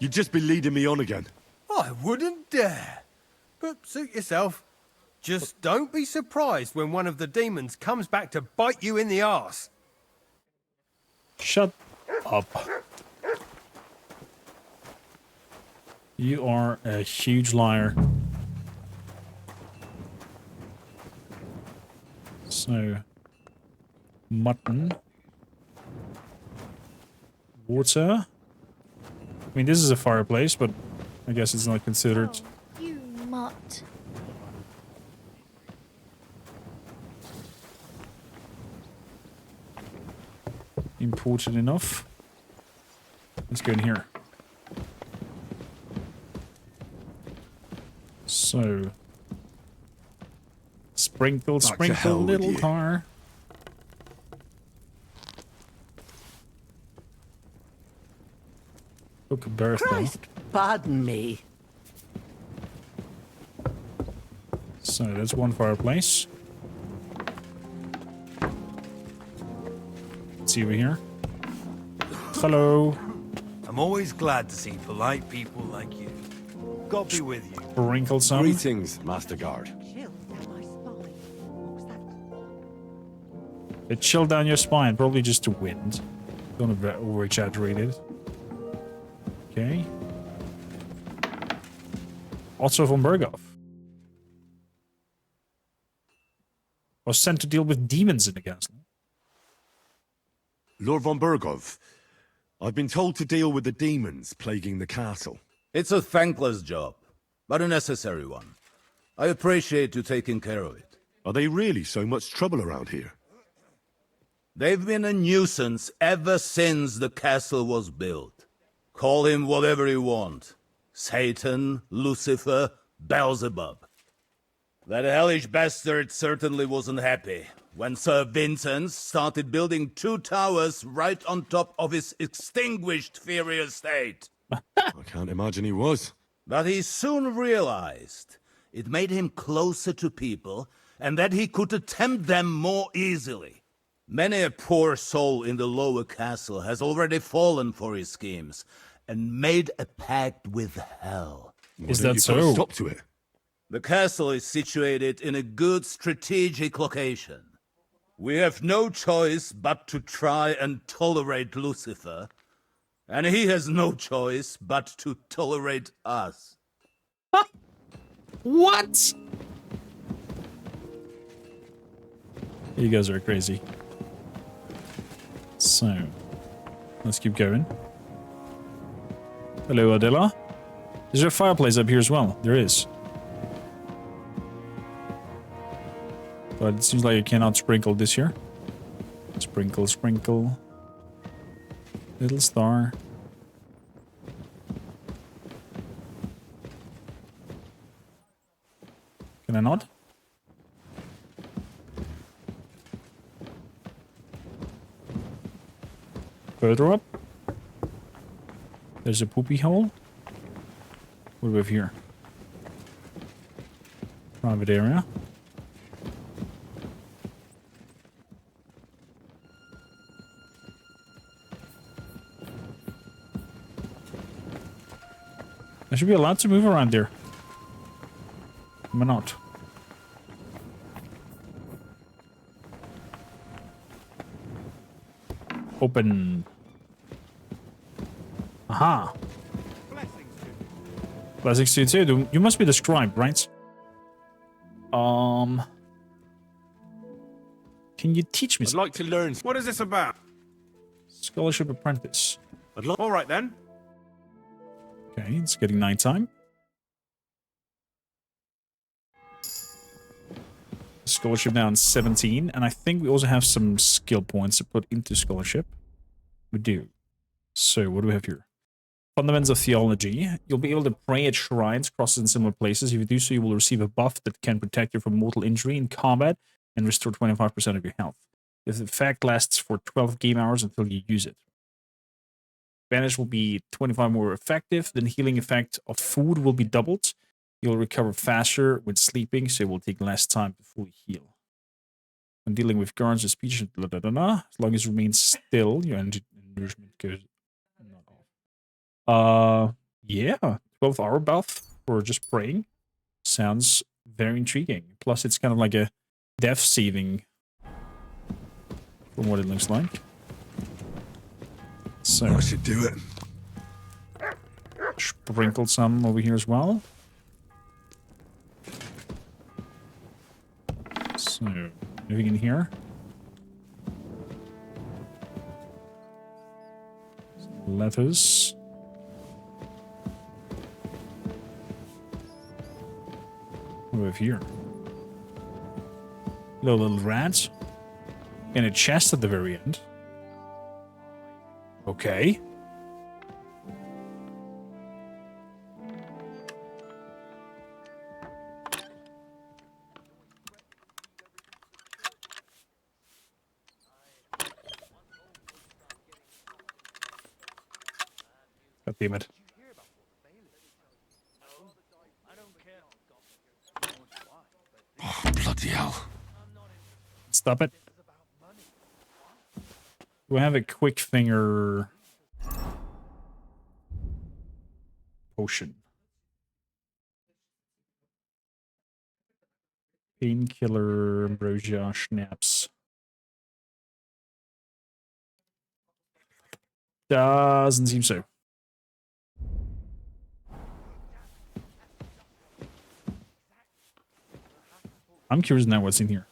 You'd just be leading me on again. I wouldn't dare. But suit yourself. Just don't be surprised when one of the demons comes back to bite you in the arse. Shut up. You are a huge liar. So, mutton. Water. I mean, this is a fireplace, but I guess it's not considered. Oh, you mutt. Important enough. Let's go in here. So, sprinkle, Back to hell sprinkle, with little you. tar. Look at Bertha. Christ, pardon me. So that's one fireplace. Let's see over here. Hello. I'm always glad to see polite people like you. God be with you. Sprinkle some. Greetings, Master Guard. It chilled down your spine. Probably just the wind. Don't over exaggerate it. Okay. Also von Berghoff. Was sent to deal with demons in the castle. Lord von Berghoff, I've been told to deal with the demons plaguing the castle. It's a thankless job, but a necessary one. I appreciate you taking care of it. Are they really so much trouble around here? They've been a nuisance ever since the castle was built. Call him whatever you want. Satan, Lucifer, Beelzebub. That hellish bastard certainly wasn't happy when Sir Vincent started building 2 towers right on top of his extinguished fairy estate. I can't imagine he was. But he soon realized it made him closer to people and that he could tempt them more easily. Many a poor soul in the lower castle has already fallen for his schemes and made a pact with hell. Is that so? Stop to it. The castle is situated in a good strategic location. We have no choice but to try and tolerate Lucifer, and he has no choice but to tolerate us. What? You guys are crazy. So, let's keep going. Hello, Adela. Is there a fireplace up here as well? There is. But it seems like I cannot sprinkle this here. Sprinkle, sprinkle. Little star. Can I not? Further up. There's a poopy hole. What do we have here? Private area. I should be allowed to move around there. Am I not? Open. Aha. Blessings to you too. You must be the scribe, right? Can you teach me? I'd like to learn. What is this about? Scholarship apprentice. All right then. Okay, it's getting nighttime. Scholarship down 17, and I think we also have some skill points to put into scholarship. We do. So, what do we have here? Fundamentals of theology. You'll be able to pray at shrines, crosses, and similar places. If you do so, you will receive a buff that can protect you from mortal injury in combat and restore 25% of your health. This effect lasts for 12 game hours until you use it. Banish will be 25 more effective. The healing effect of food will be doubled. You'll recover faster when sleeping, so it will take less time to fully heal. When dealing with guards or speech, as long as you remain still, your energy and nourishment goes not off. Yeah, 12-hour buff for just praying sounds very intriguing. Plus, it's kind of like a death saving from what it looks like. So I should do it. sprinkled some over here as well. So, moving in here. Some lettuce. Over here. Little rat. And a chest at the very end. Okay. God damn it. Oh, bloody hell. Stop it. Do I have a quick finger potion? Painkiller, ambrosia, schnapps. Doesn't seem so. I'm curious now what's in here.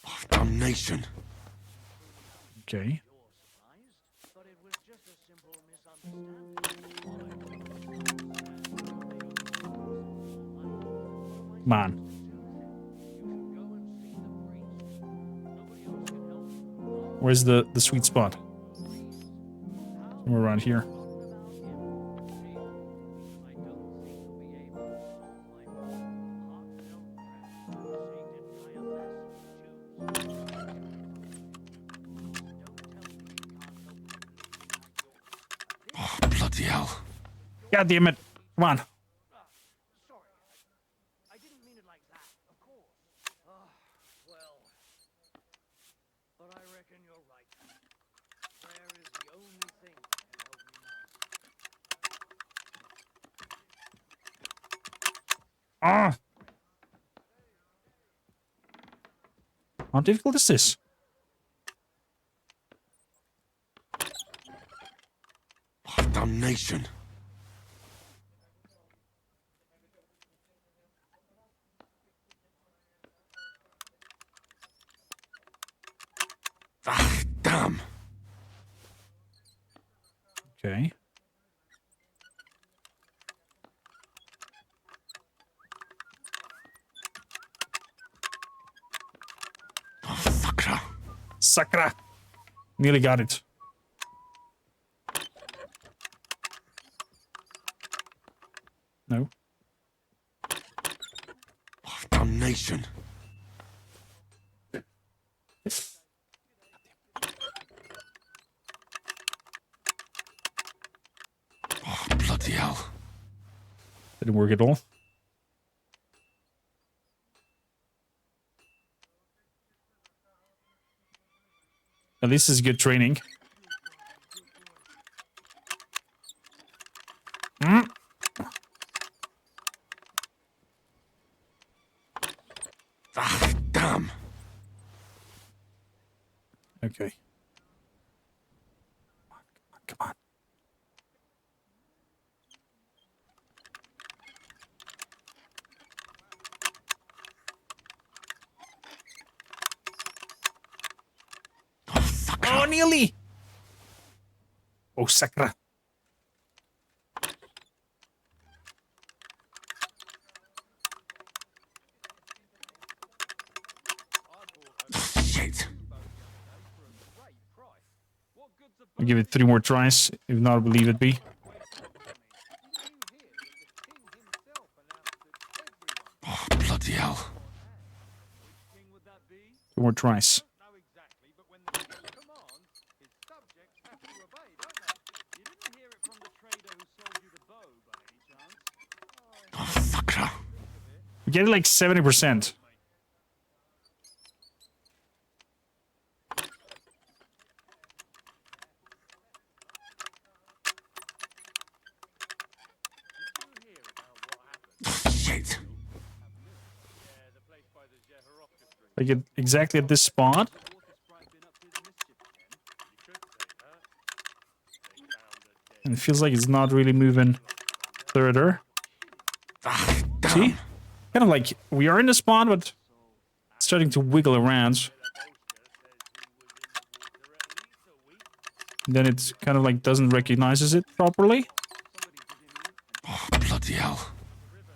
Oh, damnation. Okay. Come on. Where's the sweet spot? Somewhere around here. Oh, bloody hell. God damn it. Come on. Ah! How difficult is this? Oh, damnation. Ah, damn. Okay. Oh, sakra. Sakra! Nearly got it. No. Oh, damnation. Oh, bloody hell. Didn't work at all. At least it's good training. Mm. Ah, damn. Okay. Come on. Oh, nearly! Oh, sakra. Shit. I'll give it 3 more tries. If not, we'll leave it be. Oh, bloody hell. 2 more tries. Oh, sakra. We get it like 70%. Shit. Like exactly at this spot. And it feels like it's not really moving further. See? Kind of like we are in the spot, but it's starting to wiggle around. And then it's kind of like doesn't recognizes it properly. Oh, bloody hell.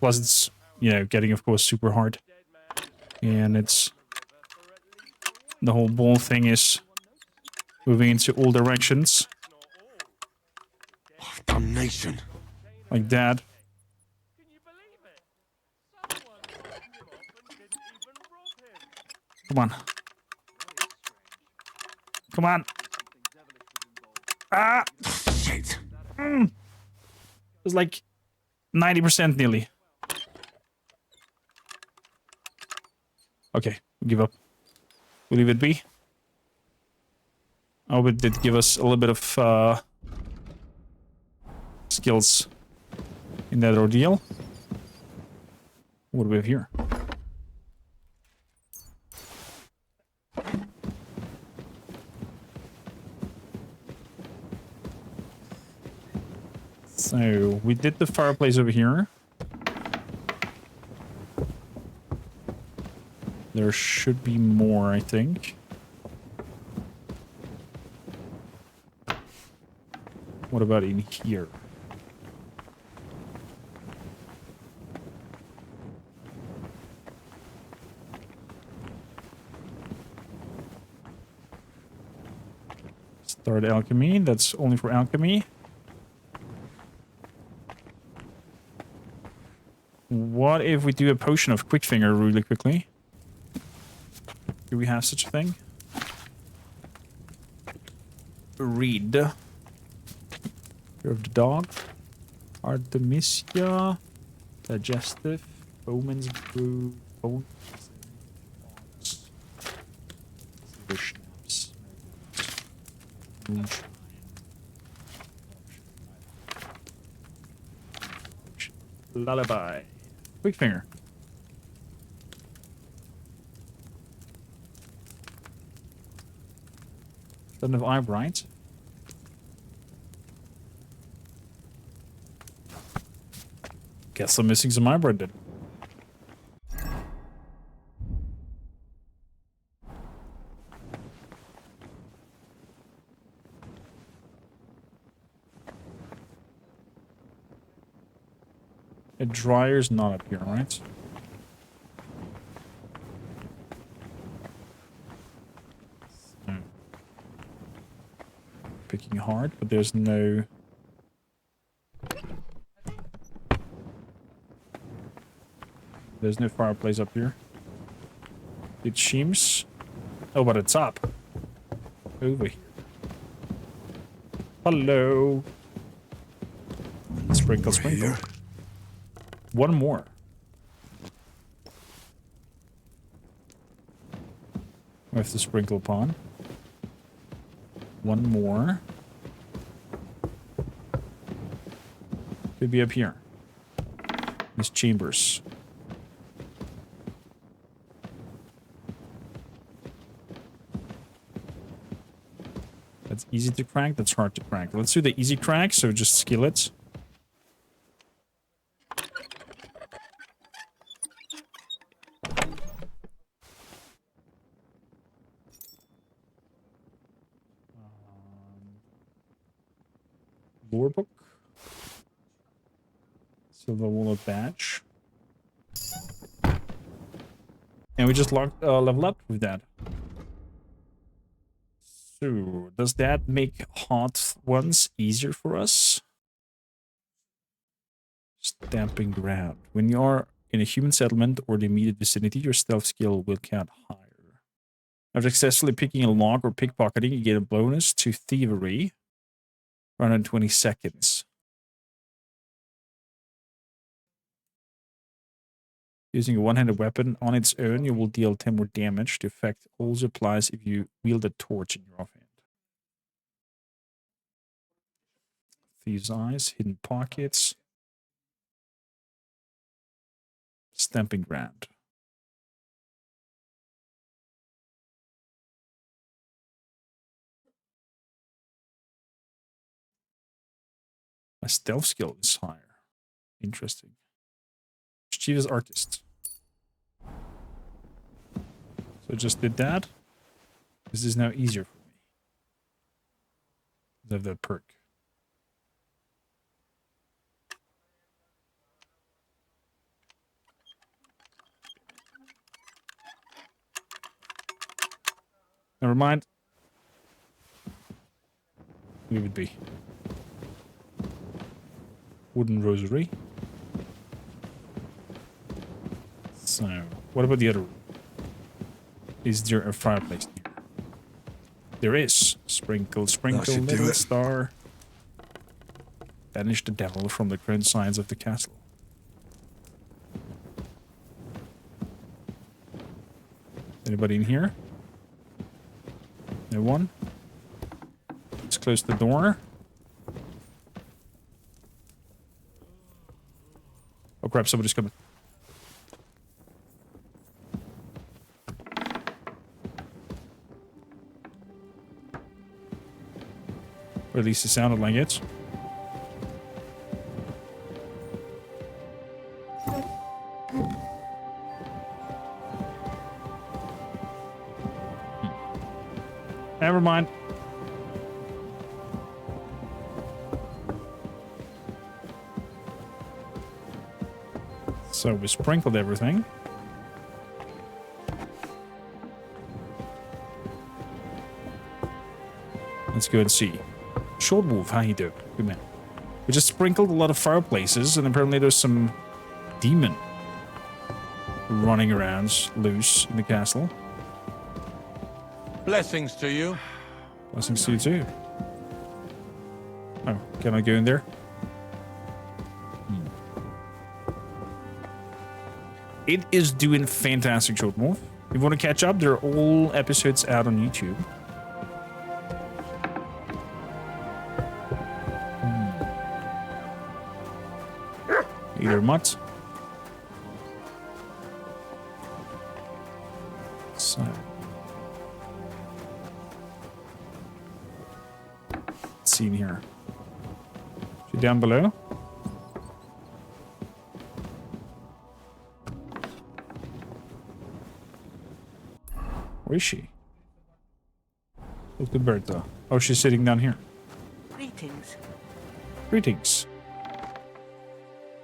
Plus it's, you know, getting, of course, super hard. And it's... The whole ball thing is moving into all directions. Oh, damnation. Like that. Come on. Come on. Ah! Shit. It was like 90% nearly. Okay, we'll give up. We'll leave it be. I hope it did give us a little bit of skills in that ordeal. What do we have here? So, we did the fireplace over here. There should be more, I think. What about in here? Start alchemy. That's only for alchemy. What if we do a potion of quick finger really quickly? Do we have such a thing? Read. Fear of the dog. Artemisia. Digestive. Bowman's brew. Bone. Schnapps. Moonshine. Lullaby. Quick finger. Doesn't have eye right. Guess I'm missing some eyebrow then. A dryer's not up here, right? Picking hard, but there's no... There's no fireplace up here. It seems... Oh, but it's up. Over here. Hello. Sprinkle, sprinkle. One more. We have to sprinkle upon. One more. Could be up here. This chambers. That's easy to crack, that's hard to crack. Let's do the easy crack, so just skill it. Lore book. Silver wallet badge. And we just level up with that. So, does that make hot ones easier for us? Stamping ground. When you are in a human settlement or the immediate vicinity, your stealth skill will count higher. After successfully picking a lock or pickpocketing, you get a bonus to thievery. 120 seconds. Using a one-handed weapon on its own, you will deal 10 more damage. The effect also applies if you wield a torch in your offhand. Thieves' eyes, hidden pockets. Stamping ground. My stealth skill is higher. Interesting. Mischievous artist. So I just did that. This is now easier for me. I have that perk. Never mind. Leave it be. Wooden rosary. So, what about the other room? Is there a fireplace here? There is. Sprinkle, sprinkle, little star. Banish the devil from the current sides of the castle. Anybody in here? No one? Let's close the door. Oh crap, somebody's coming. Or at least it sounded like it. Never mind. So we sprinkled everything. Let's go and see. Short Wolf, how you doing? Good man. We just sprinkled a lot of fireplaces, and apparently there's some demon running around loose in the castle. Blessings to you. Blessings to you too. Oh, can I go in there? It is doing fantastic, Short Wolf. If you want to catch up, there are all episodes out on YouTube. Either mutt. So. Let's see in here. She down below. Where is she? Look at Bertha. Oh, she's sitting down here. Greetings. Greetings.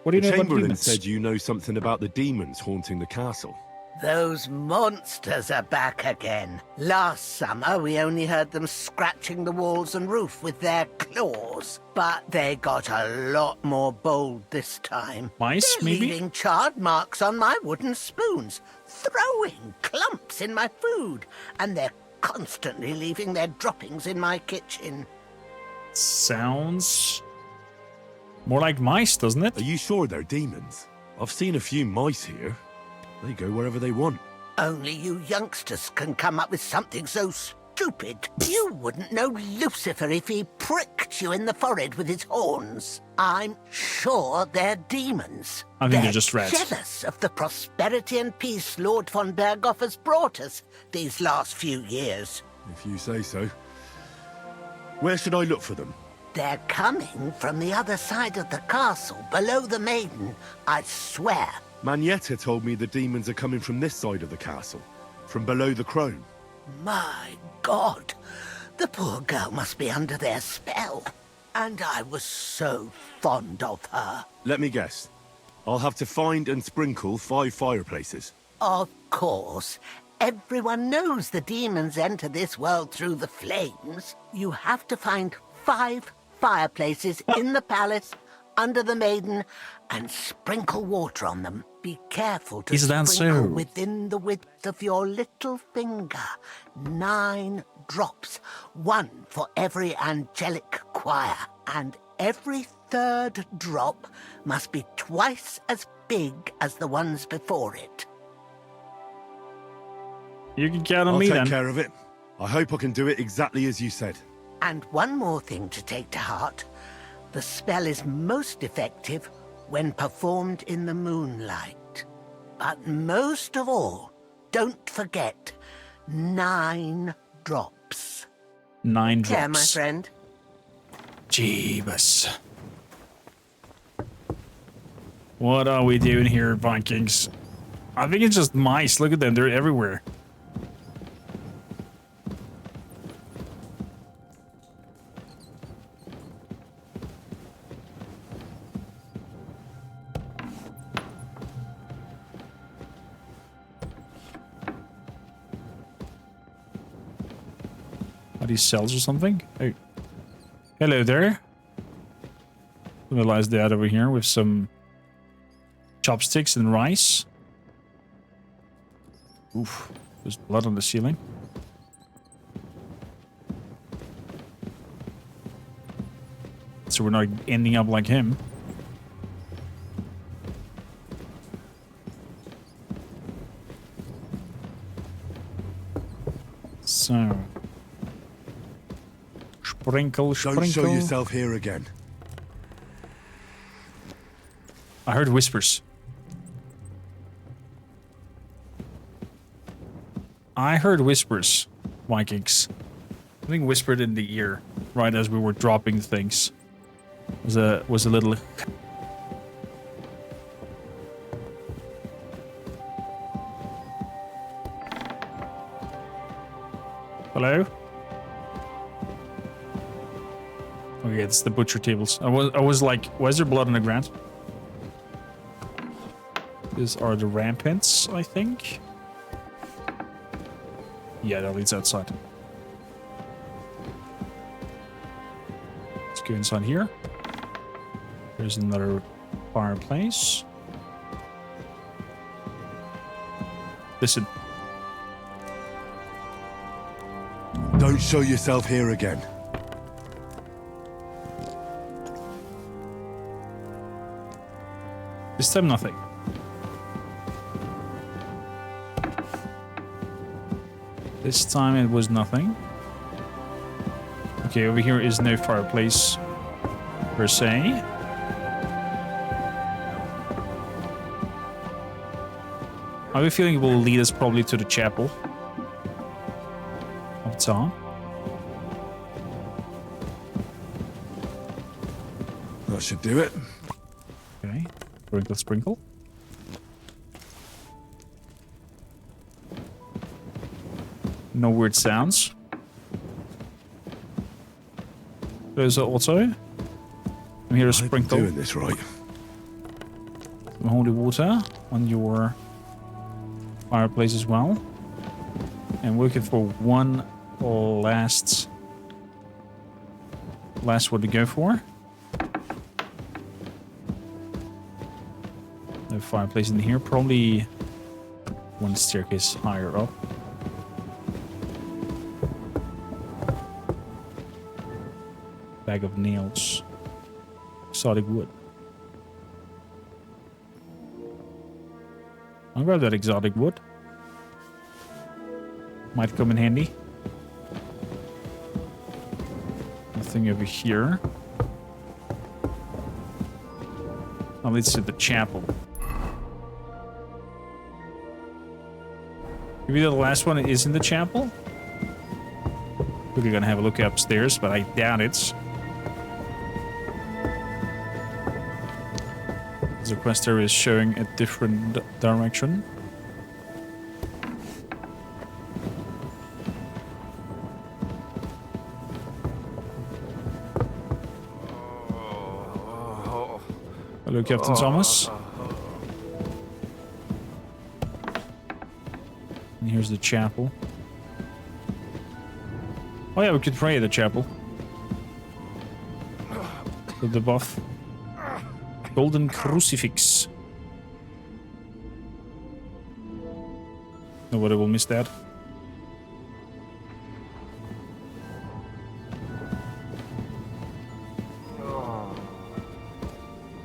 What do you know about Chamberlain demons? said you know something about the demons haunting the castle. Those monsters are back again. Last summer, we only heard them scratching the walls and roof with their claws. But they got a lot more bold this time. Mice, They're maybe? leaving charred marks on my wooden spoons, throwing clumps in my food, and they're constantly leaving their droppings in my kitchen. Sounds more like mice, doesn't it? Are you sure they're demons? I've seen a few mice here. They go wherever they want. Only you youngsters can come up with something so stupid. You wouldn't know Lucifer if he pricked you in the forehead with his horns. I'm sure they're demons. I think they're just rats. Jealous of the prosperity and peace Lord von Berghoff has brought us these last few years. If you say so. Where should I look for them? They're coming from the other side of the castle, below the maiden, I swear. Manietta told me the demons are coming from this side of the castle, from below the crone. My God, the poor girl must be under their spell. And I was so fond of her. Let me guess. I'll have to find and sprinkle 5 fireplaces. Of course. Everyone knows the demons enter this world through the flames. You have to find 5 fireplaces in the palace, under the maiden, and sprinkle water on them. Be careful to Is that sprinkle so? within the width of your little finger. 9 drops, 1 for every angelic choir. And every 3rd drop must be twice as big as the ones before it. You can count on I'll me take then. care of it. I hope I can do it exactly as you said. And one more thing to take to heart. The spell is most effective when performed in the moonlight. But most of all, don't forget 9 drops. 9 drops. There, my friend. Jeebus. What are we doing here, Vikings? I think it's just mice. Look at them. They're everywhere. Are these cells or something? Hey. Hello there. Somebody lies dead over here with some chopsticks and rice. Oof, there's blood on the ceiling. So we're not ending up like him. So... Sprinkle, sprinkle. Don't show yourself here again. I heard whispers. I heard whispers, Vikings. I think whispered in the ear, right as we were dropping things. Was a little... Hello? Okay, it's the butcher tables. I was like, why is there blood on the ground? These are the rampants, I think. Yeah, that leads outside. Let's go inside here. There's another fireplace. Listen. Don't show yourself here again. This time, nothing. This time it was nothing. Okay, over here is no fireplace per se. I have a feeling it will lead us probably to the chapel of Tom. That should do it. Okay, sprinkle, sprinkle. No weird sounds. There's also. I'm here to sprinkle. Doing this right. Some holy water on your fireplace as well. And we're looking for one last one to go for. No fireplace in here. Probably one staircase higher up. Bag of nails. Exotic wood. I'll grab that exotic wood. Might come in handy. Nothing over here. Now leads to the chapel. Maybe the last one is in the chapel? We're gonna have a look upstairs, but I doubt it. The quest area is showing a different direction. Hello, Captain Thomas. And here's the chapel. Oh yeah, we could pray at the chapel. With the buff. Golden crucifix. Nobody will miss that.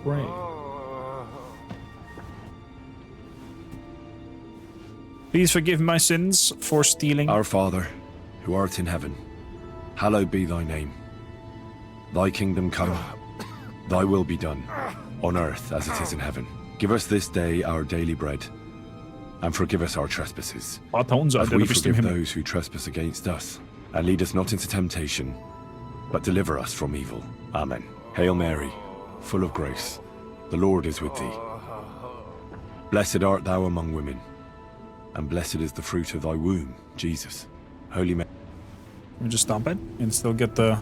Pray. Please forgive my sins for stealing. Our Father, who art in heaven, hallowed be thy name. Thy kingdom come, thy will be done, on earth as it is in heaven. Give us this day our daily bread, and forgive us our trespasses, as we forgive those who trespass against us. And lead us not into temptation, but deliver us from evil. Amen. Hail Mary, full of grace, the Lord is with thee. Blessed art thou among women, and blessed is the fruit of thy womb, Jesus. Holy Mary. Let me just stomp it and still get the...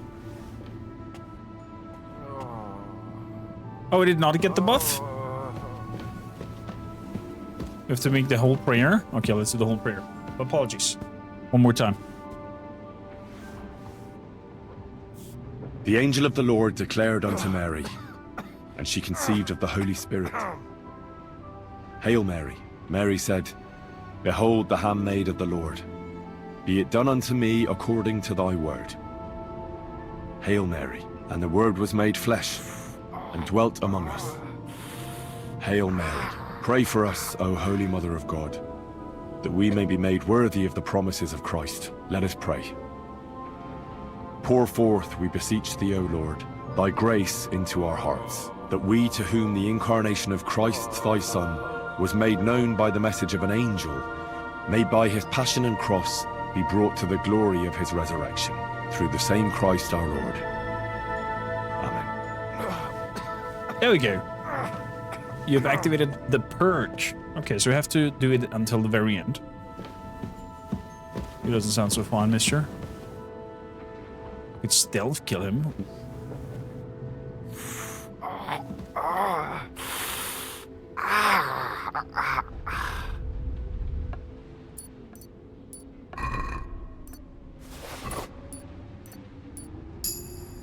Oh, I did not get the buff? We have to make the whole prayer? Okay, let's do the whole prayer. Apologies. One more time. The angel of the Lord declared unto Mary, and she conceived of the Holy Spirit. Hail Mary. Mary said, Behold the handmaid of the Lord. Be it done unto me according to thy word. Hail Mary. And the word was made flesh, and dwelt among us. Hail Mary. Pray for us, O Holy Mother of God, that we may be made worthy of the promises of Christ. Let us pray. Pour forth, we beseech thee, O Lord, thy grace into our hearts, that we, to whom the incarnation of Christ thy Son was made known by the message of an angel, may by his passion and cross be brought to the glory of his resurrection, through the same Christ our Lord. Amen. There we go. You've activated the purge. Okay, so we have to do it until the very end. It doesn't sound so fun, mister. We could stealth kill him.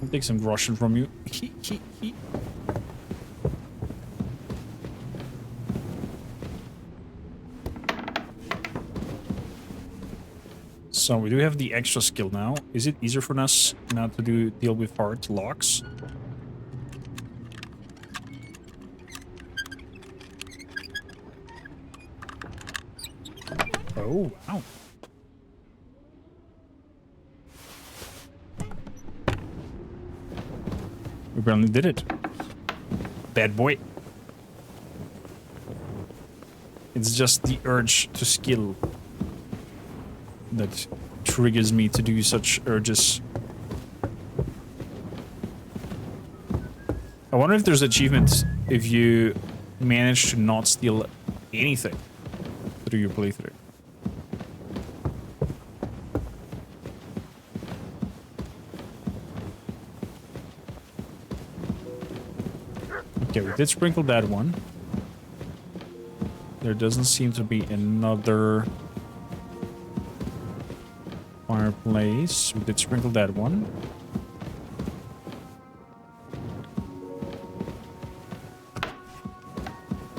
I'll take some Russian from you. So we do have the extra skill now. Is it easier for us now to deal with hard locks? Oh, wow. We barely did it. Bad boy. It's just the urge to skill that triggers me to do such urges. I wonder if there's achievements if you manage to not steal anything through your playthrough. Okay, we did sprinkle that one. There doesn't seem to be another fireplace. We did sprinkle that one.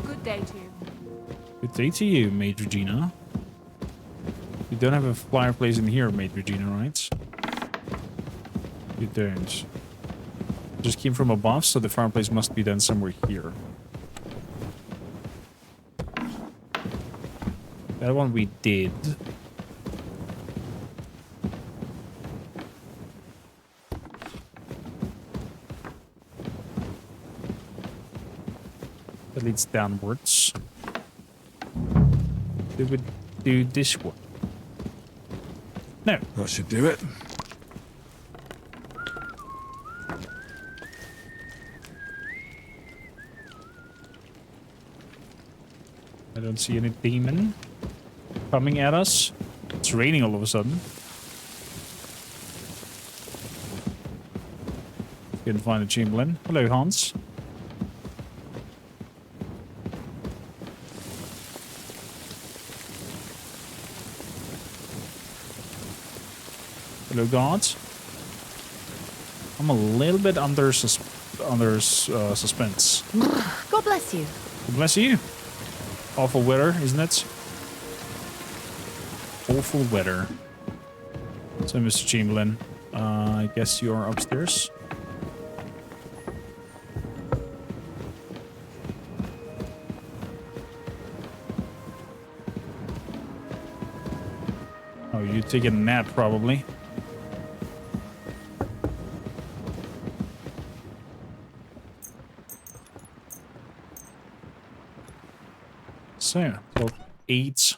Good day to you. Good day to you, Maid Regina. You don't have a fireplace in here, Maid Regina, right? You don't. Just came from above, so the fireplace must be then somewhere here. That one we did. That leads downwards. We would do this one. No. That should do it. I don't see any demon coming at us. It's raining all of a sudden. Couldn't find a Chamberlain. Hello, Hans. Hello, guards. I'm a little bit under suspense. God bless you. God bless you. Awful weather, isn't it? Awful weather. So, Mr. Chamberlain, I guess you are upstairs. Oh, you taking a nap, probably. So, till 8.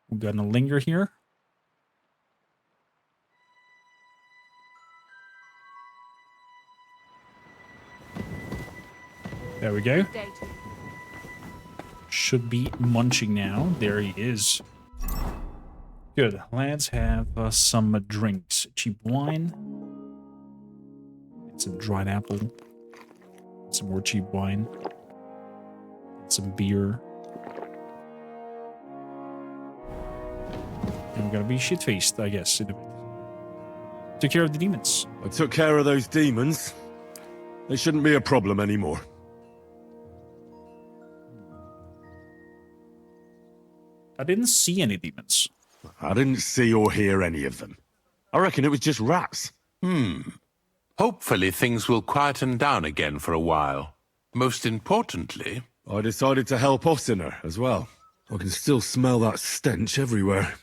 We're gonna linger here. There we go. should be munching now. There he is. Good. Let's have some drinks. Cheap wine. Some dried apple. Some more cheap wine. Some beer. And we're gonna be shit-faced, I guess, in a bit. Took care of the demons. I took care of those demons. They shouldn't be a problem anymore. I didn't see any demons. I didn't see or hear any of them. I reckon it was just rats. Hopefully things will quieten down again for a while. Most importantly... I decided to help Ossiner as well. I can still smell that stench everywhere.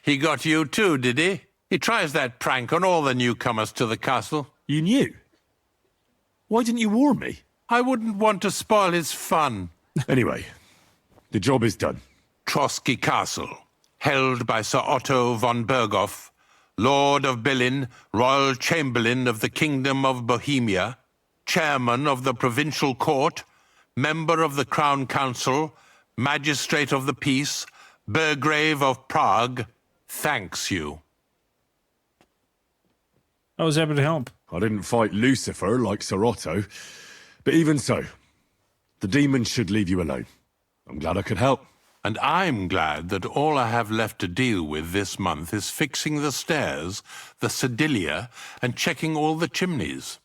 He got you too, did he? He tries that prank on all the newcomers to the castle. You knew? Why didn't you warn me? I wouldn't want to spoil his fun. Anyway, the job is done. Trotsky Castle, held by Sir Otto von Berghoff, Lord of Billin, Royal Chamberlain of the Kingdom of Bohemia, Chairman of the Provincial Court, Member of the Crown Council, Magistrate of the Peace, Burgrave of Prague, thanks you. I was happy to help. I didn't fight Lucifer like Sir Otto, but even so, the demons should leave you alone. I'm glad I could help. And I'm glad that all I have left to deal with this month is fixing the stairs, the sedilia, and checking all the chimneys.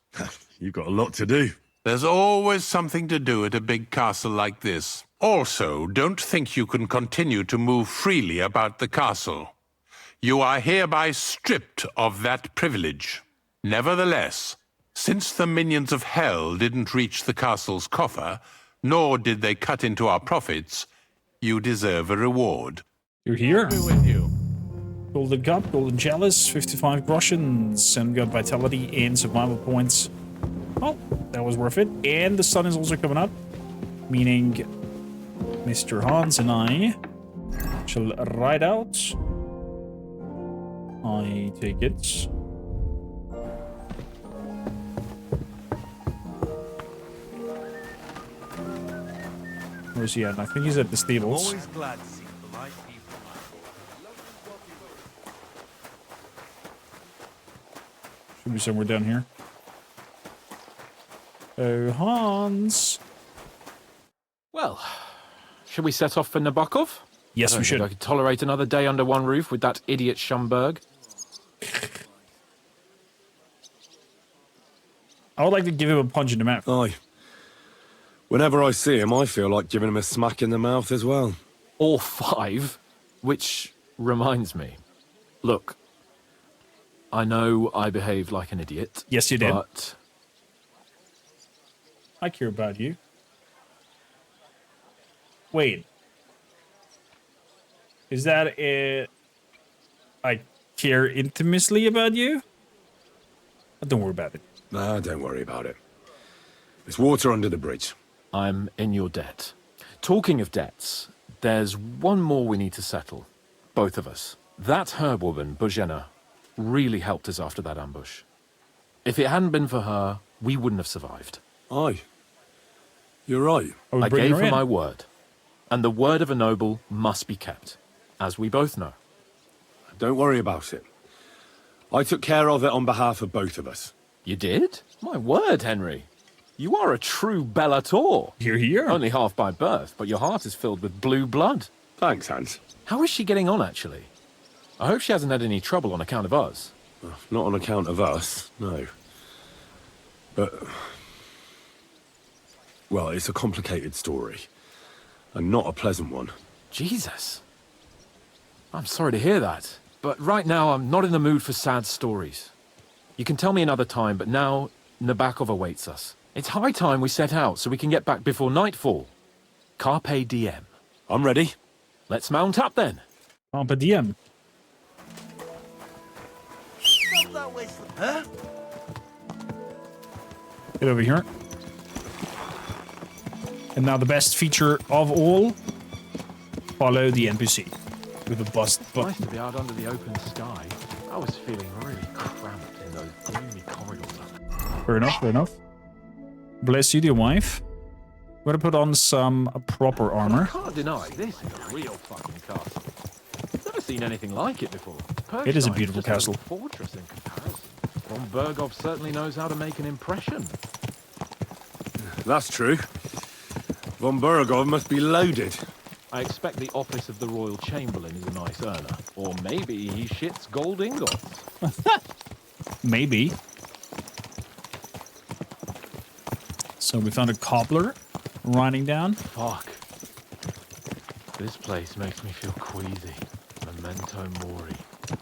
You've got a lot to do. There's always something to do at a big castle like this. Also, don't think you can continue to move freely about the castle. You are hereby stripped of that privilege. Nevertheless, since the minions of hell didn't reach the castle's coffer, nor did they cut into our profits, you deserve a reward. You're here. I'll be with you. Golden Cup, Golden Chalice, 55 groshens, and got Vitality and Survival points. Oh, that was worth it. And the sun is also coming up, meaning Mr. Hans and I shall ride out. I take it. Where's he at? I think he's at the stables. Always glad to see polite people. Should be somewhere down here. Oh, Hans. Well, should we set off for Nabokov? Yes, we should. I could tolerate another day under one roof with that idiot Schumberg. I would like to give him a punch in the mouth. Aye. Whenever I see him, I feel like giving him a smack in the mouth as well. Or 5, which reminds me. Look, I know I behaved like an idiot. Yes, you did. But I care about you. Wait. Is that it? I care intimately about you? Don't worry about it. Nah, don't worry about it. There's water under the bridge. I'm in your debt. Talking of debts, there's one more we need to settle. Both of us. That herb-woman, Bozhena, really helped us after that ambush. If it hadn't been for her, we wouldn't have survived. Aye. You're right. I gave her my word. And the word of a noble must be kept, as we both know. Don't worry about it. I took care of it on behalf of both of us. You did? My word, Henry. You are a true Bellator. You're here. Only half by birth, but your heart is filled with blue blood. Thanks, Hans. How is she getting on, actually? I hope she hasn't had any trouble on account of us. Not on account of us, no. But... well, it's a complicated story. And not a pleasant one. Jesus. I'm sorry to hear that. But right now, I'm not in the mood for sad stories. You can tell me another time, but now, Nabokov awaits us. It's high time we set out so we can get back before nightfall. Carpe diem. I'm ready. Let's mount up then. Carpe diem. Huh? Get over here. And now the best feature of all. Follow the NPC. With a bust button. Nice to be out under the open sky. I was feeling really cramped in those gloomy corridors. Fair enough, fair enough. Bless you, dear wife. We're gonna put on some proper I armor. can't deny this is a real fucking castle. Never seen anything like it before. It is a Perkstein's beautiful just castle. A fortress in comparison. Von Berghoff certainly knows how to make an impression. That's true. Von Berghoff must be loaded. I expect the office of the Royal Chamberlain is a nice earner. Or maybe he shits gold ingots. Maybe. So we found a cobbler riding down. Fuck. This place makes me feel queasy. Memento mori.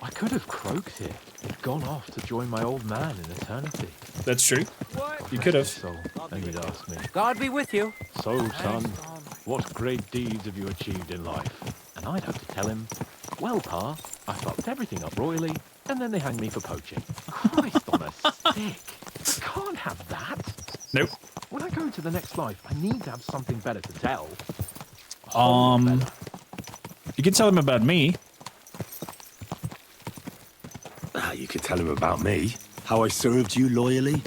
I could have croaked here. He'd gone off to join my old man in eternity. That's true. You could have. So, then you'd ask me, God be with you. so, son, what great deeds have you achieved in life? And I'd have to tell him, well, Pa, I fucked everything up royally, and then they hanged me for poaching. Christ on a stick. Can't have that. Nope. When I go into the next life, I need to have something better to tell. You can tell him about me. You could tell him about me. How I served you loyally,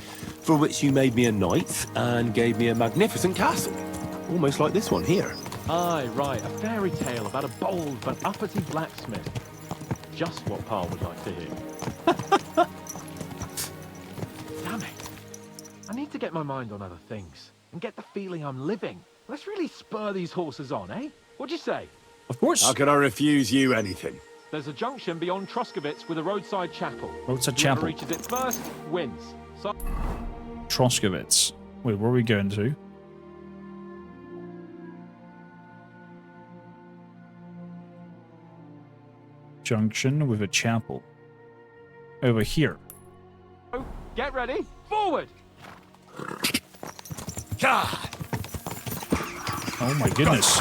for which you made me a knight and gave me a magnificent castle. Almost like this one here. Aye, right, a fairy tale about a bold but uppity blacksmith. Just what Pa would like to hear. Damn it. I need to get my mind on other things and get the feeling I'm living. Let's really spur these horses on, eh? What'd you say? Of course. How could I refuse you anything? There's a junction beyond Troskowitz with a roadside chapel. Roadside Whoever chapel. reaches it first wins. So Troskowitz. Wait, where are we going to? Junction with a chapel. Over here. get ready, forward! Oh my goodness.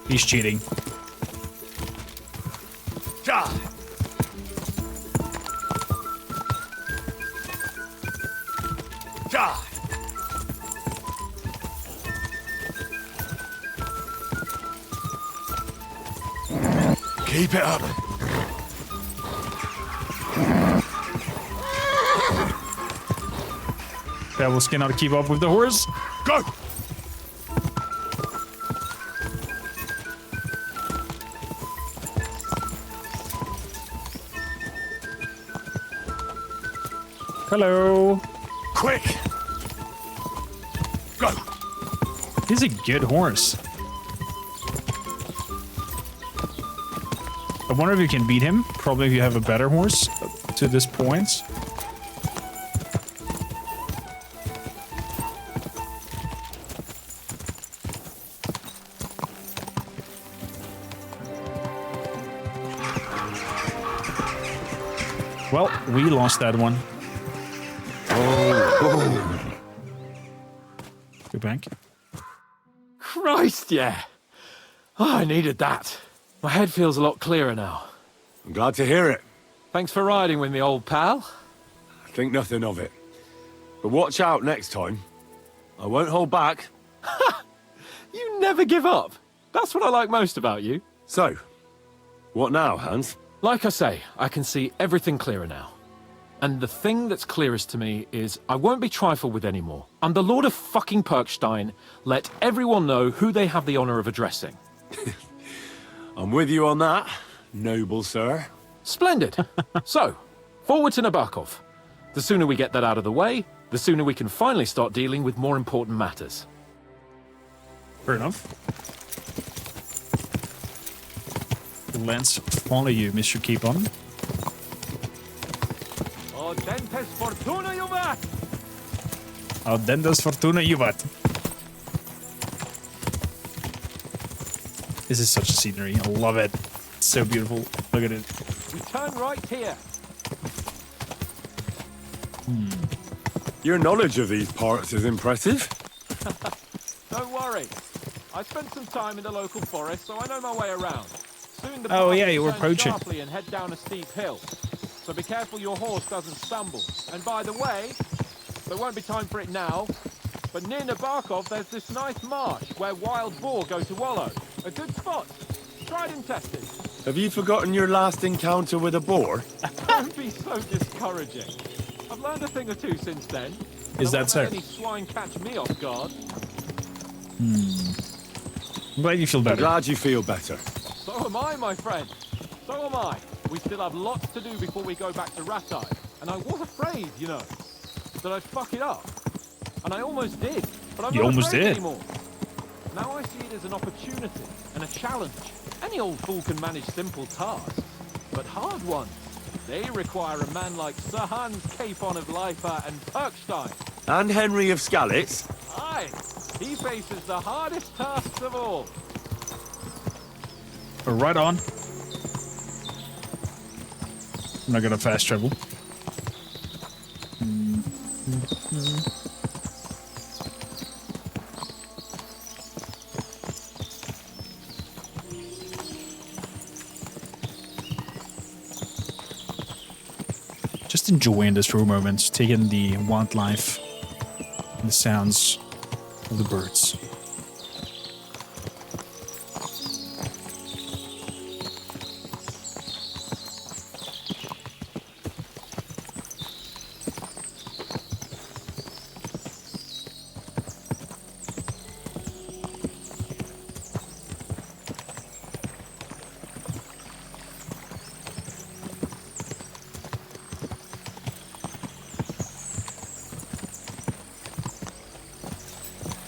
He's cheating. Keep it up. Devil's skin how to keep up with the horse. Go! Hello. Quick! Go! He's a good horse. I wonder if you can beat him. Probably if you have a better horse to this point. Well, we lost that one. Oh. Go back. Christ, yeah. Oh, I needed that. My head feels a lot clearer now. I'm glad to hear it. Thanks for riding with me, old pal. Think nothing of it. But watch out next time. I won't hold back. You never give up. That's what I like most about you. So, what now, Hans? Like I say, I can see everything clearer now. And the thing that's clearest to me is I won't be trifled with anymore. I'm the Lord of fucking Perkstein. Let everyone know who they have the honor of addressing. I'm with you on that, noble sir. Splendid. So, forward to Nabokov. The sooner we get that out of the way, the sooner we can finally start dealing with more important matters. Fair enough. Let's follow you, Mr. Keepon. Audentes fortuna juvat! Audendas fortuna juvat. This is such a scenery. I love it. It's so beautiful. Look at it. We turn right here. Your knowledge of these parts is impressive. Don't worry. I spent some time in the local forest, so I know my way around. Soon the Oh, path yeah, will you were turn poaching. sharply and head down a steep hill. So be careful your horse doesn't stumble. And by the way, there won't be time for it now, but near Nabokov there's this nice marsh where wild boar go to wallow. A good spot. Tried and tested. Have you forgotten your last encounter with a boar? Don't be so discouraging. I've I've learned a thing or two since then. Is that so? Any swine catch me off guard. I'm glad you feel better. Glad you feel better. So am I, my friend. So am I. We still have lots to do before we go back to Ratai. And I was afraid, you know, that I'd fuck it up. And I almost did. But I'm You not almost afraid did. anymore. Now I see it as an opportunity and a challenge. Any old fool can manage simple tasks, but hard ones, they require a man like Sir Hans Capon of Leipa and Perkstein. And Henry of Skalitz. Aye, he faces the hardest tasks of all. Right on. I'm not gonna fast travel. Just enjoying this for a moment, taking the wildlife and the sounds of the birds.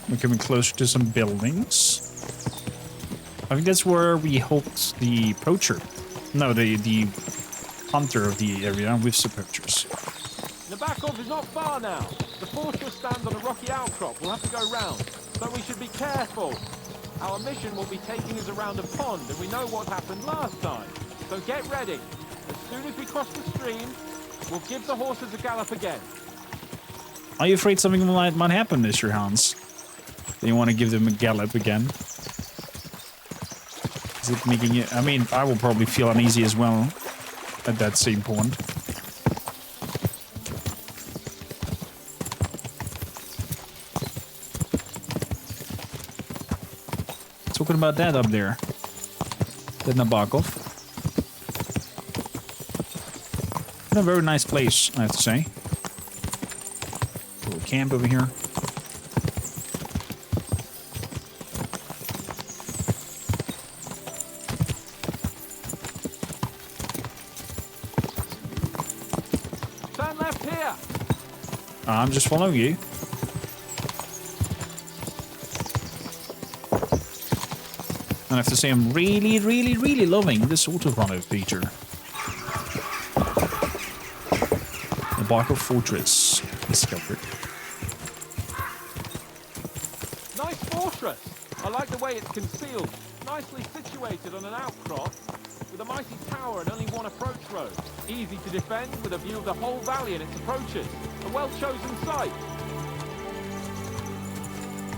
We're coming closer to some buildings. I think that's where we hoped the poacher. No, the hunter of the area with some poachers. Nabakov is not far now. The fortress stands on a rocky outcrop. We'll have to go round, so we should be careful. Our mission will be taking us around a pond, and we know what happened last time. So get ready. As soon as we cross the stream, we'll give the horses a gallop again. Are you afraid something might happen, Mr. Hans? Do you want to give them a gallop again? Is it making you... I mean, I will probably feel uneasy as well at that same point. Talking about that up there. The Nabokov. A very nice place, I have to say. A little camp over here. Turn left here. I'm just following you. I have to say, I'm really, really, really loving this auto-runner feature. The Barker Fortress discovered. Nice fortress. I like the way it's concealed. Nicely situated on an outcrop with a mighty tower and only one approach road. Easy to defend with a view of the whole valley and its approaches. A well-chosen site.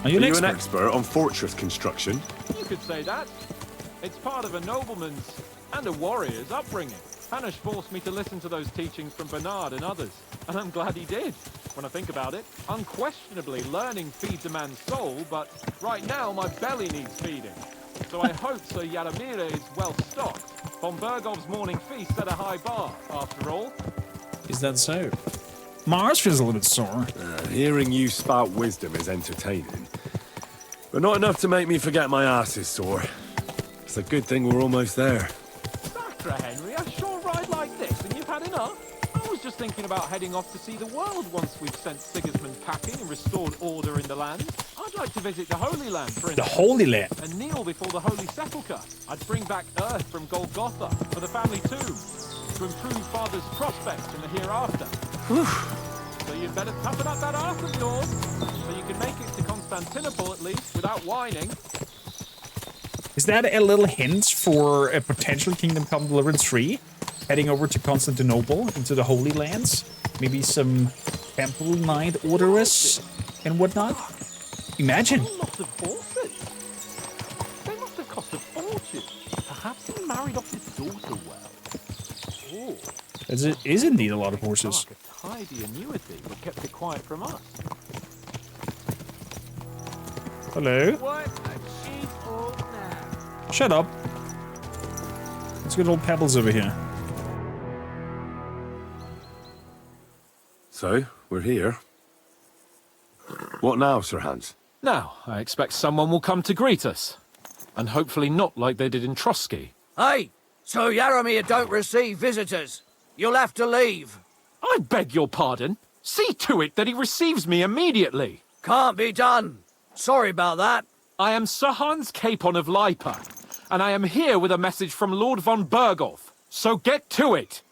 Are you an expert on fortress construction? You could say that. It's part of a nobleman's and a warrior's upbringing. Hanush forced me to listen to those teachings from Bernard and others, and I'm glad he did. When I think about it, unquestionably learning feeds a man's soul, but right now my belly needs feeding. So I hope Sir Yadomira is well stocked. Von Bergov's morning feast set a high bar, after all. Is that so? Mars feels a little bit sore. Hearing you spout wisdom is entertaining, but not enough to make me forget my ass is sore. It's a good thing we're almost there. Sacra, Henry, a short ride like this and you've had enough? I was just thinking about heading off to see the world once we've sent Sigismund packing and restored order in the land. I'd like to visit the Holy Land, for instance. The Holy Land? And kneel before the Holy Sepulchre. I'd bring back earth from Golgotha for the family tomb to improve Father's prospects in the hereafter. So you'd better toughen up that arse of yours so you can make it to Constantinople at least without whining. Is that a little hint for a potential Kingdom Come Deliverance 3? Heading over to Constantinople, into the Holy Lands? Maybe some Temple Knight Orderess and whatnot? Imagine! Lots of horses. They must have cost a fortune. Perhaps he married off his daughter well. Oh. It is indeed a lot of horses. A tidy annuity, but kept it quiet from us. Hello? What a cheap old man. Shut up. Let's get old Pebbles over here. So, we're here. What now, Sir Hans? Now, I expect someone will come to greet us. And hopefully not like they did in Trotsky. Hey, so Yaromir don't receive visitors. You'll have to leave. I beg your pardon. See to it that he receives me immediately. Can't be done. Sorry about that. I am Sir Hans Capon of Lipa, and I am here with a message from Lord von Berghoff. So get to it.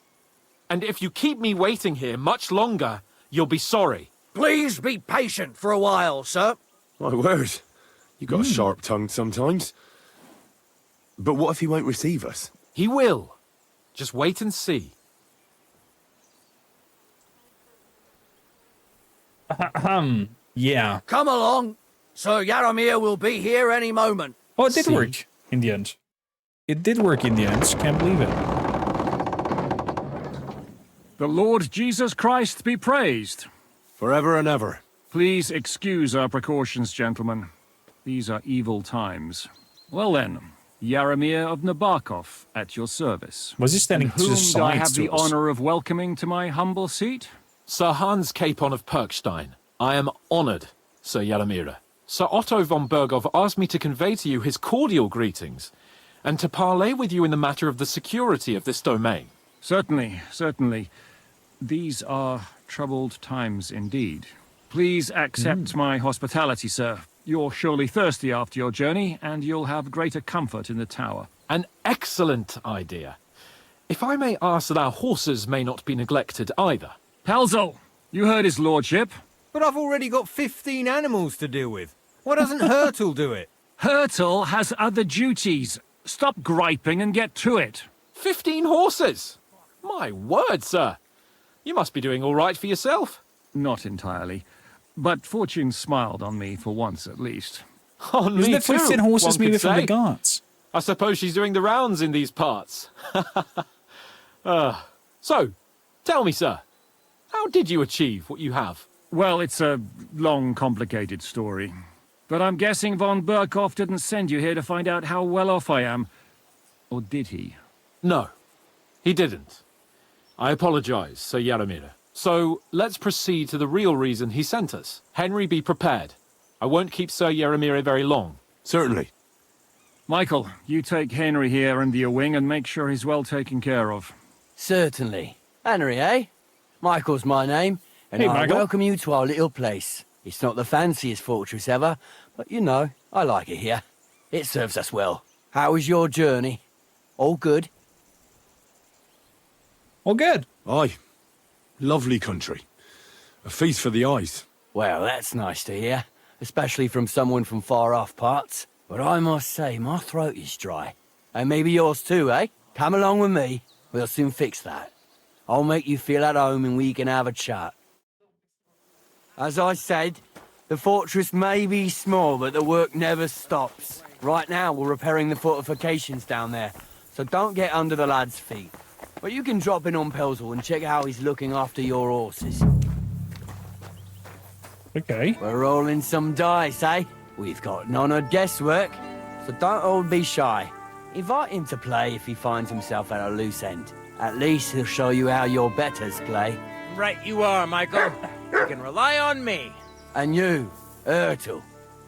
And if you keep me waiting here much longer, you'll be sorry. Please be patient for a while, sir. My word. You got a sharp tongue sometimes. But what if he won't receive us? He will. Just wait and see. Yeah. Come along. Sir Yaromir will be here any moment. Oh, it did work in the end. It did work in the end. Can't believe it. The Lord Jesus Christ be praised. Forever and ever. Please excuse our precautions, gentlemen. These are evil times. Well then, Yaromir of Nabokov at your service. Was he standing And to the whom do I sides have to the us? honor of welcoming to my humble seat? Sir Hans Capon of Perkstein. I am honored, Sir Yaromir. Sir Otto von Berghoff asked me to convey to you his cordial greetings, and to parley with you in the matter of the security of this domain. Certainly, certainly. These are troubled times indeed. Please accept my hospitality, sir. You're surely thirsty after your journey, and you'll have greater comfort in the tower. An excellent idea. If I may ask that our horses may not be neglected either. Pelzel, you heard his lordship. But I've already got 15 animals to deal with. Why doesn't Hurtle do it? Hurtle has other duties. Stop griping and get to it. 15 horses? My word, sir. You must be doing all right for yourself. Not entirely. But fortune smiled on me for once at least. On Isn't me it 15 too, horses one could maybe from the say. gods? I suppose she's doing the rounds in these parts. So, tell me, sir, how did you achieve what you have? Well, it's a long, complicated story. But I'm guessing von Berghoff didn't send you here to find out how well off I am. Or did he? No, he didn't. I apologize, Sir Yaromir. So, let's proceed to the real reason he sent us. Henry, be prepared. I won't keep Sir Yaromir very long. Certainly. Michael, you take Henry here under your wing and make sure he's well taken care of. Certainly. Henry, eh? Michael's my name, and Hey, I Michael. welcome you to our little place. It's not the fanciest fortress ever, but you know, I like it here. It serves us well. How was your journey? All good? All good. Aye. Lovely country. A feast for the eyes. Well, that's nice to hear, especially from someone from far-off parts. But I must say, my throat is dry. And maybe yours too, eh? Come along with me. We'll soon fix that. I'll make you feel at home and we can have a chat. As I said, the fortress may be small, but the work never stops. Right now, we're repairing the fortifications down there, so don't get under the lad's feet. But you can drop in on Pelzel and check how he's looking after your horses. Okay. We're rolling some dice, eh? We've got none of guesswork, so don't all be shy. Invite him to play if he finds himself at a loose end. At least he'll show you how your betters play. Right you are, Michael. You can rely on me. And you, Ertl,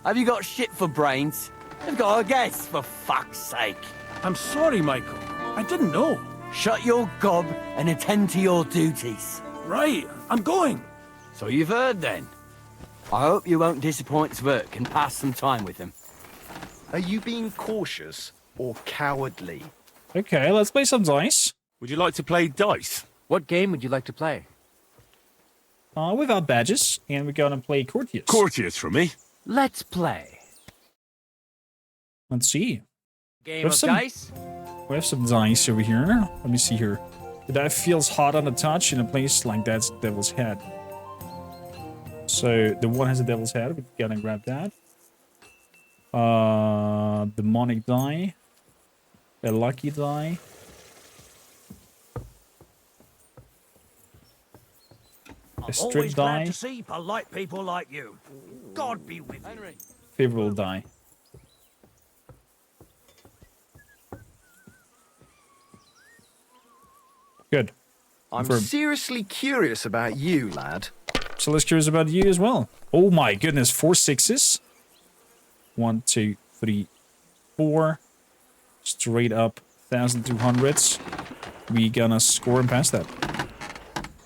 have you got shit for brains? You've got a guess, for fuck's sake. I'm sorry, Michael. I didn't know. Shut your gob and attend to your duties. Right, I'm going. So you've heard then. I hope you won't disappoint Sverk and pass some time with him. Are you being cautious or cowardly? Okay, let's play some dice. Would you like to play dice? What game would you like to play? Without badges, and we're gonna play Courtiers. Courtiers for me. Let's play. Let's see. Game of dice? We have some dice over here. Let me see here. That feels hot on the touch in a place like that's Devil's Head. So the one has a Devil's Head. We're gonna grab that. Demonic die. A lucky die. A strip Always glad die. to see polite people like you. God be with you. Favorable die. Good. I'm seriously curious about you, lad. So let's curious about you as well. Oh my goodness, 4 6s. 1, 2, 3, 4. Straight up 1,200s. We gonna score and pass that.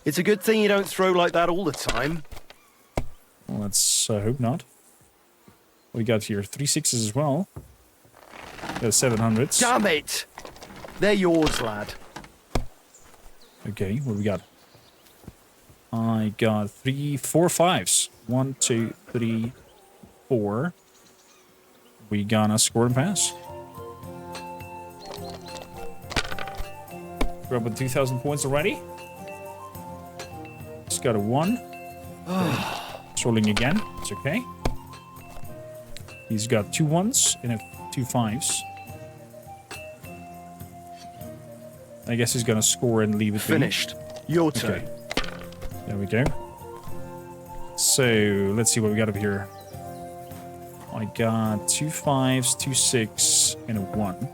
It's a good thing you don't throw like that all the time. Well, let's hope not. We got here 3 6s as well. Got 700s. Damn it! They're yours, lad. Okay, what do we got? I got 4 5s. 1, 2, 3, 4. We gonna score and pass. We're up with 2,000 points already. Just got a 1. It's rolling again. It's okay. He's got 2 1s and 2 5s. I guess he's gonna score and leave it. Finished. Your turn. Okay. There we go. So let's see what we got over here. I got 2 5s, 2 6, and a 1.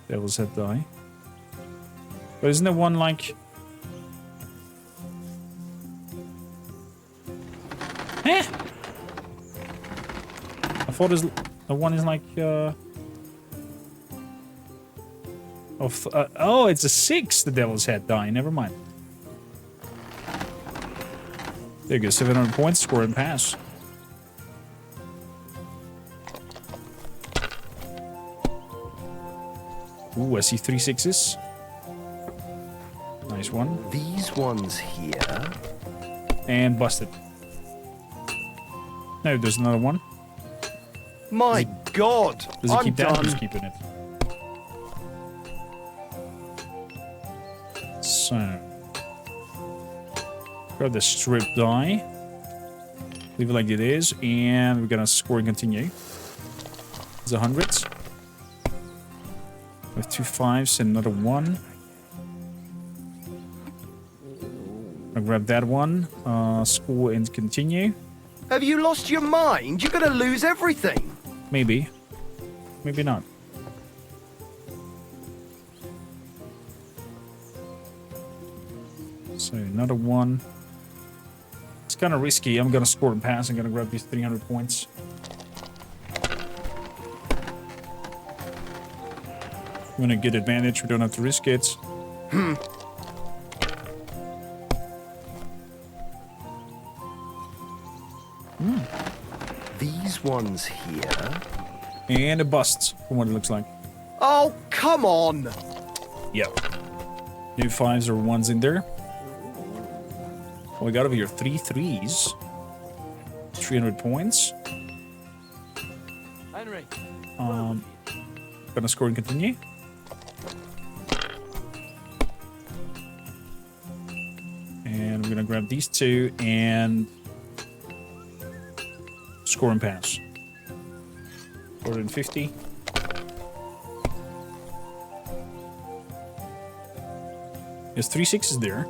Devil's head die. But isn't there one like... Eh! I thought the one is like... Oh, it's a 6, the devil's head die. Never mind. There you go, 700 points, score and pass. Ooh, I see 3 6s. Nice one. These ones here. And busted. No, there's another one. My God! Does he keep that? done. He's keeping it. So, grab the strip die. Leave it like it is, and we're gonna score and continue. It's 100. With 2 5s and another 1. I'll grab that one. Score and continue. Have you lost your mind? You're gonna lose everything. Maybe. Maybe not. So another 1. It's kind of risky. I'm gonna score and pass. I'm gonna grab these 300 points. We're in a good advantage. We don't have to risk it. These ones here. And a bust, from what it looks like. Oh, come on! Yep. New 5s or 1s in there. Well, we got over here 3 3s. 300 points. Henry. Gonna score and continue. And we're gonna grab these 2 and score and pass. 450. There's 3 6s there.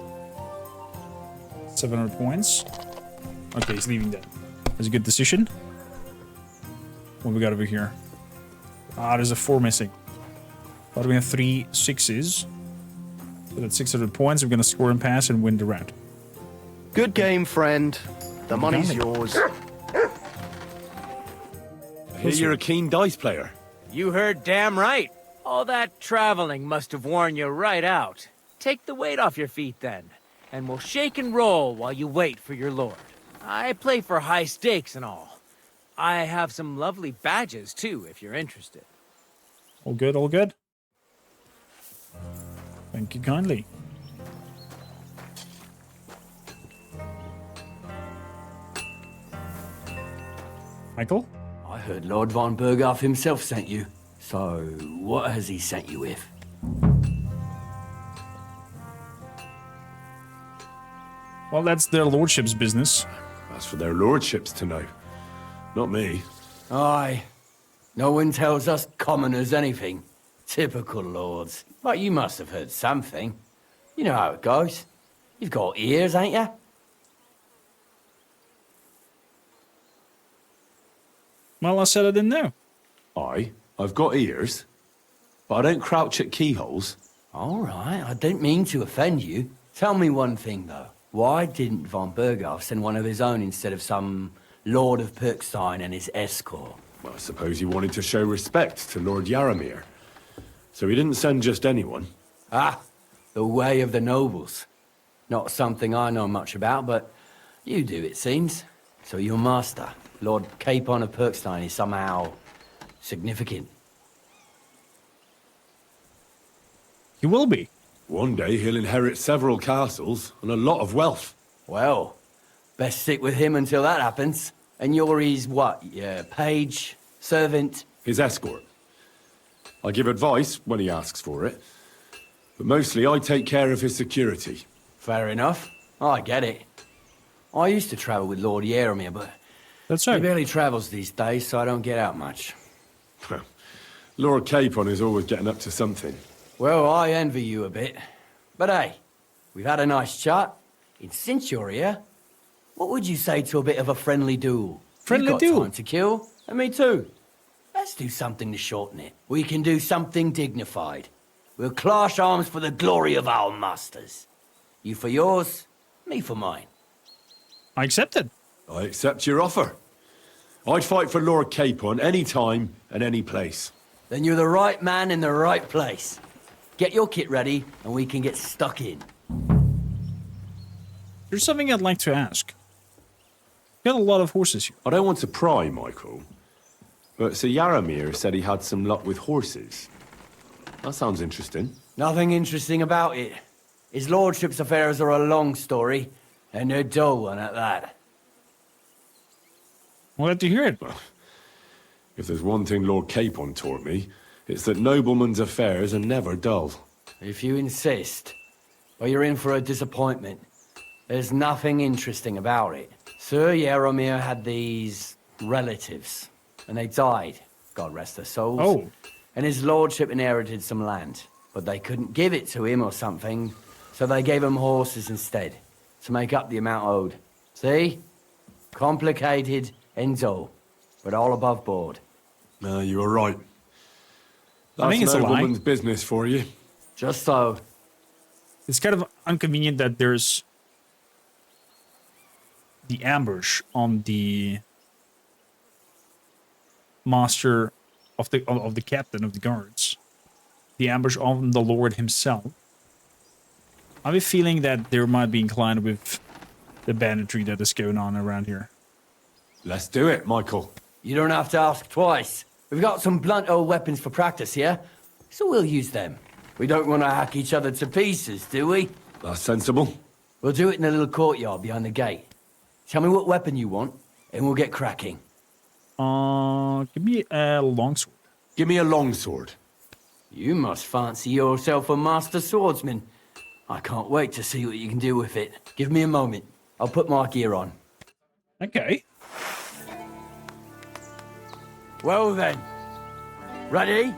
700 points. Okay, he's leaving that. That's a good decision. What we got over here? Ah, there's a 4 missing. But we have 3 6s. So that's 600 points. We're gonna score and pass and win the round. Good game, friend. The money's yours. I hear you're a keen dice player. You heard damn right. All that traveling must have worn you right out. Take the weight off your feet then, and we'll shake and roll while you wait for your lord. I play for high stakes and all. I have some lovely badges too, if you're interested. All good, all good. Thank you kindly. Michael? I heard Lord von Berghoff himself sent you. So, what has he sent you with? Well, that's their lordship's business. That's for their lordships to know. Not me. Aye. No one tells us commoners anything. Typical lords. But you must have heard something. You know how it goes. You've got ears, ain't you? Well, I said I didn't know. I've got ears. but I don't crouch at keyholes. All right, I didn't mean to offend you. Tell me one thing, though. Why didn't von Berghoff send one of his own instead of some Lord of Perkstein and his escort? Well, I suppose he wanted to show respect to Lord Yaramir. So he didn't send just anyone. Ah, the way of the nobles. Not something I know much about, but you do, it seems. So your master, Lord Capon of Perkstein, is somehow significant. He will be. One day he'll inherit several castles and a lot of wealth. Well, best stick with him until that happens. And you're his what? Yeah, page, servant? His escort. I give advice when he asks for it. But mostly I take care of his security. Fair enough. I get it. I used to travel with Lord Yaramir, but that's he barely travels these days, so I don't get out much. Lord Capon is always getting up to something. Well, I envy you a bit. But hey, we've had a nice chat. And since you're here, what would you say to a bit of a friendly duel? Friendly You've got duel? time to kill, and me too. Let's do something to shorten it. We can do something dignified. We'll clash arms for the glory of our masters. You for yours, me for mine. I accept it. I accept your offer. I'd fight for Lord Capon any time and any place. Then you're the right man in the right place. Get your kit ready, and we can get stuck in. There's something I'd like to ask. You got a lot of horses here. I don't want to pry, Michael, but Sir Yaramir said he had some luck with horses. That sounds interesting. Nothing interesting about it. His lordship's affairs are a long story, and a dull one at that. I'm glad to hear it. If there's one thing Lord Capon taught me, it's that noblemen's affairs are never dull. If you insist, well, you're in for a disappointment. There's nothing interesting about it. Sir Yaramir had these relatives, and they died, God rest their souls. Oh. And his lordship inherited some land, but they couldn't give it to him or something, so they gave him horses instead, to make up the amount owed. See? Complicated and dull, but all above board. No, you were right. I think That's it's a lie. nobleman's business for you. Just so. It's kind of inconvenient that there's the ambush on the master of the captain of the guards. The ambush on the Lord himself. I have a feeling that they might be inclined with the banditry that is going on around here. Let's do it, Michael. You don't have to ask twice. We've got some blunt old weapons for practice here, so we'll use them. We don't want to hack each other to pieces, do we? That's sensible. We'll do it in a little courtyard behind the gate. Tell me what weapon you want, and we'll get cracking. Give me a longsword. Give me a longsword. You must fancy yourself a master swordsman. I can't wait to see what you can do with it. Give me a moment. I'll put my gear on. Okay. Well then. Ready?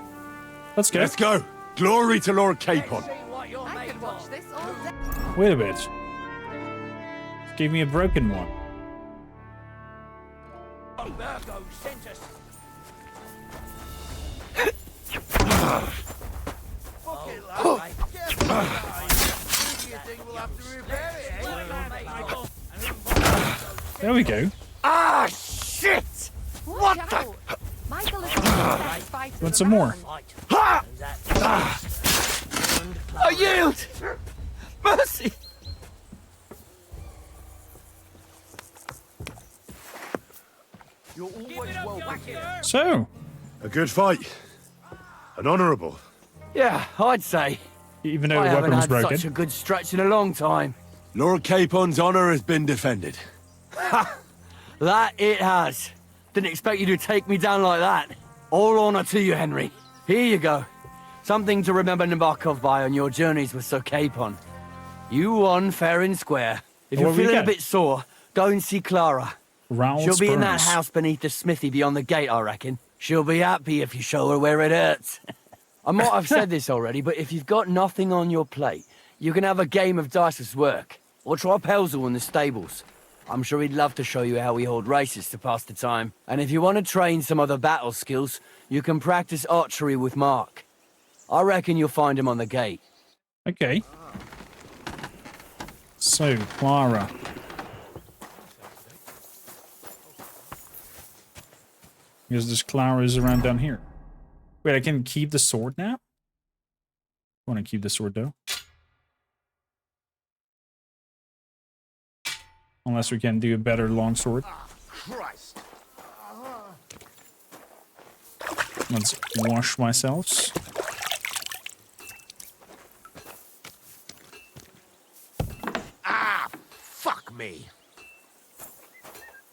Let's go. Let's go. Glory to Lord Capon. I could watch this all day. Wait a bit. Gave me a broken one. There we go. Ah, shit! What the? Michael is the best fighter. Want some more? I yield! Mercy! You're always welcome. So, A good fight. An honourable. Yeah, I'd say. even though I the haven't weapon was had broken. such a good stretch in a long time. Lord Capon's honour has been defended. Ha! That it has. Didn't expect you to take me down like that. All honour to you, Henry. Here you go. Something to remember Nabokov by on your journeys with Sir Capon. You won fair and square. If you're What have we feeling a got? bit sore, go and see Clara. Round She'll be in that spurs. house beneath the smithy beyond the gate, I reckon. She'll be happy if you show her where it hurts. I might have said this already, but if you've got nothing on your plate, you can have a game of dice's work. Or try Pelzel in the stables. I'm sure he'd love to show you how we hold races to pass the time. And if you want to train some other battle skills, you can practice archery with Mark. I reckon you'll find him on the gate. Okay. So, Clara. Because this Clara is around down here. Wait, I can keep the sword now? I want to keep the sword, though. Unless we can do a better longsword. Christ. Let's wash myself. Ah, fuck me.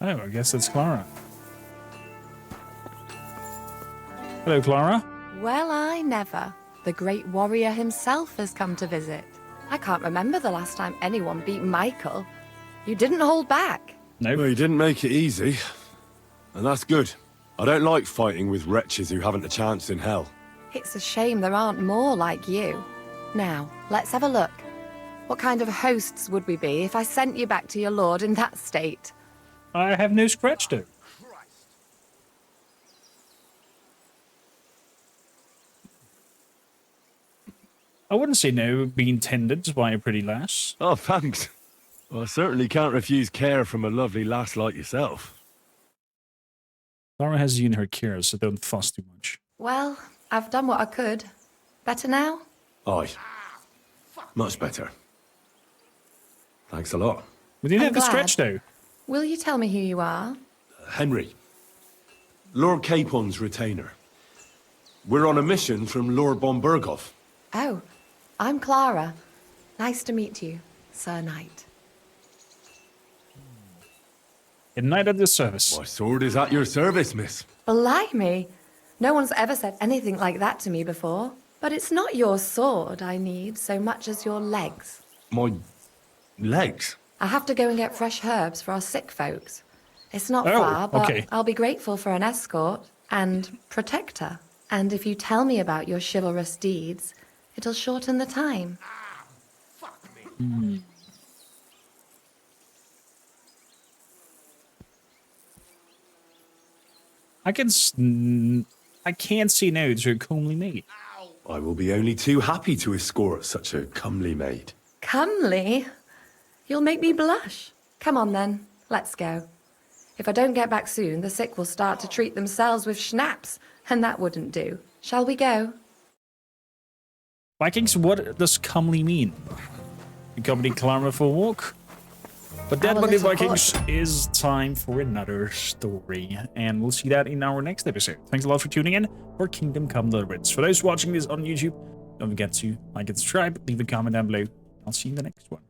Oh, I guess it's Clara. Hello, Clara. Well, I never. The great warrior himself has come to visit. I can't remember the last time anyone beat Michael. You didn't hold back. No. Well, you didn't make it easy. And that's good. I don't like fighting with wretches who haven't a chance in hell. It's a shame there aren't more like you. Now, let's have a look. What kind of hosts would we be if I sent you back to your lord in that state? I have no scratch, though. I wouldn't say no being tended by a pretty lass. Oh, thanks. Well, I certainly can't refuse care from a lovely lass like yourself. Clara has you in her care, so don't fuss too much. Well, I've done what I could. Better now? Aye. Much better. Thanks a lot. We didn't I'm have the glad. scratch, though. Will you tell me who you are? Henry. Lord Capon's retainer. We're on a mission from Lord Bombergoff. Oh, I'm Clara. Nice to meet you, Sir Knight. A knight at your service. My sword is at your service, miss. Blimey! No one's ever said anything like that to me before. But it's not your sword I need so much as your legs. My legs? I have to go and get fresh herbs for our sick folks. It's not Oh, far, but okay. I'll be grateful for an escort and protector. And if you tell me about your chivalrous deeds, it'll shorten the time. I can't say no to a comely maid. I will be only too happy to escort such a comely maid. Comely? You'll make me blush. Come on then, let's go. If I don't get back soon, the sick will start to treat themselves with schnapps, and that wouldn't do. Shall we go? Vikings, what does comely mean? Accompany Clara for a walk? But that, Our buddy little Vikings, is time for another story. And we'll see that in our next episode. Thanks a lot for tuning in for Kingdom Come Deliverance. For those watching this on YouTube, don't forget to like and subscribe, leave a comment down below. I'll see you in the next one.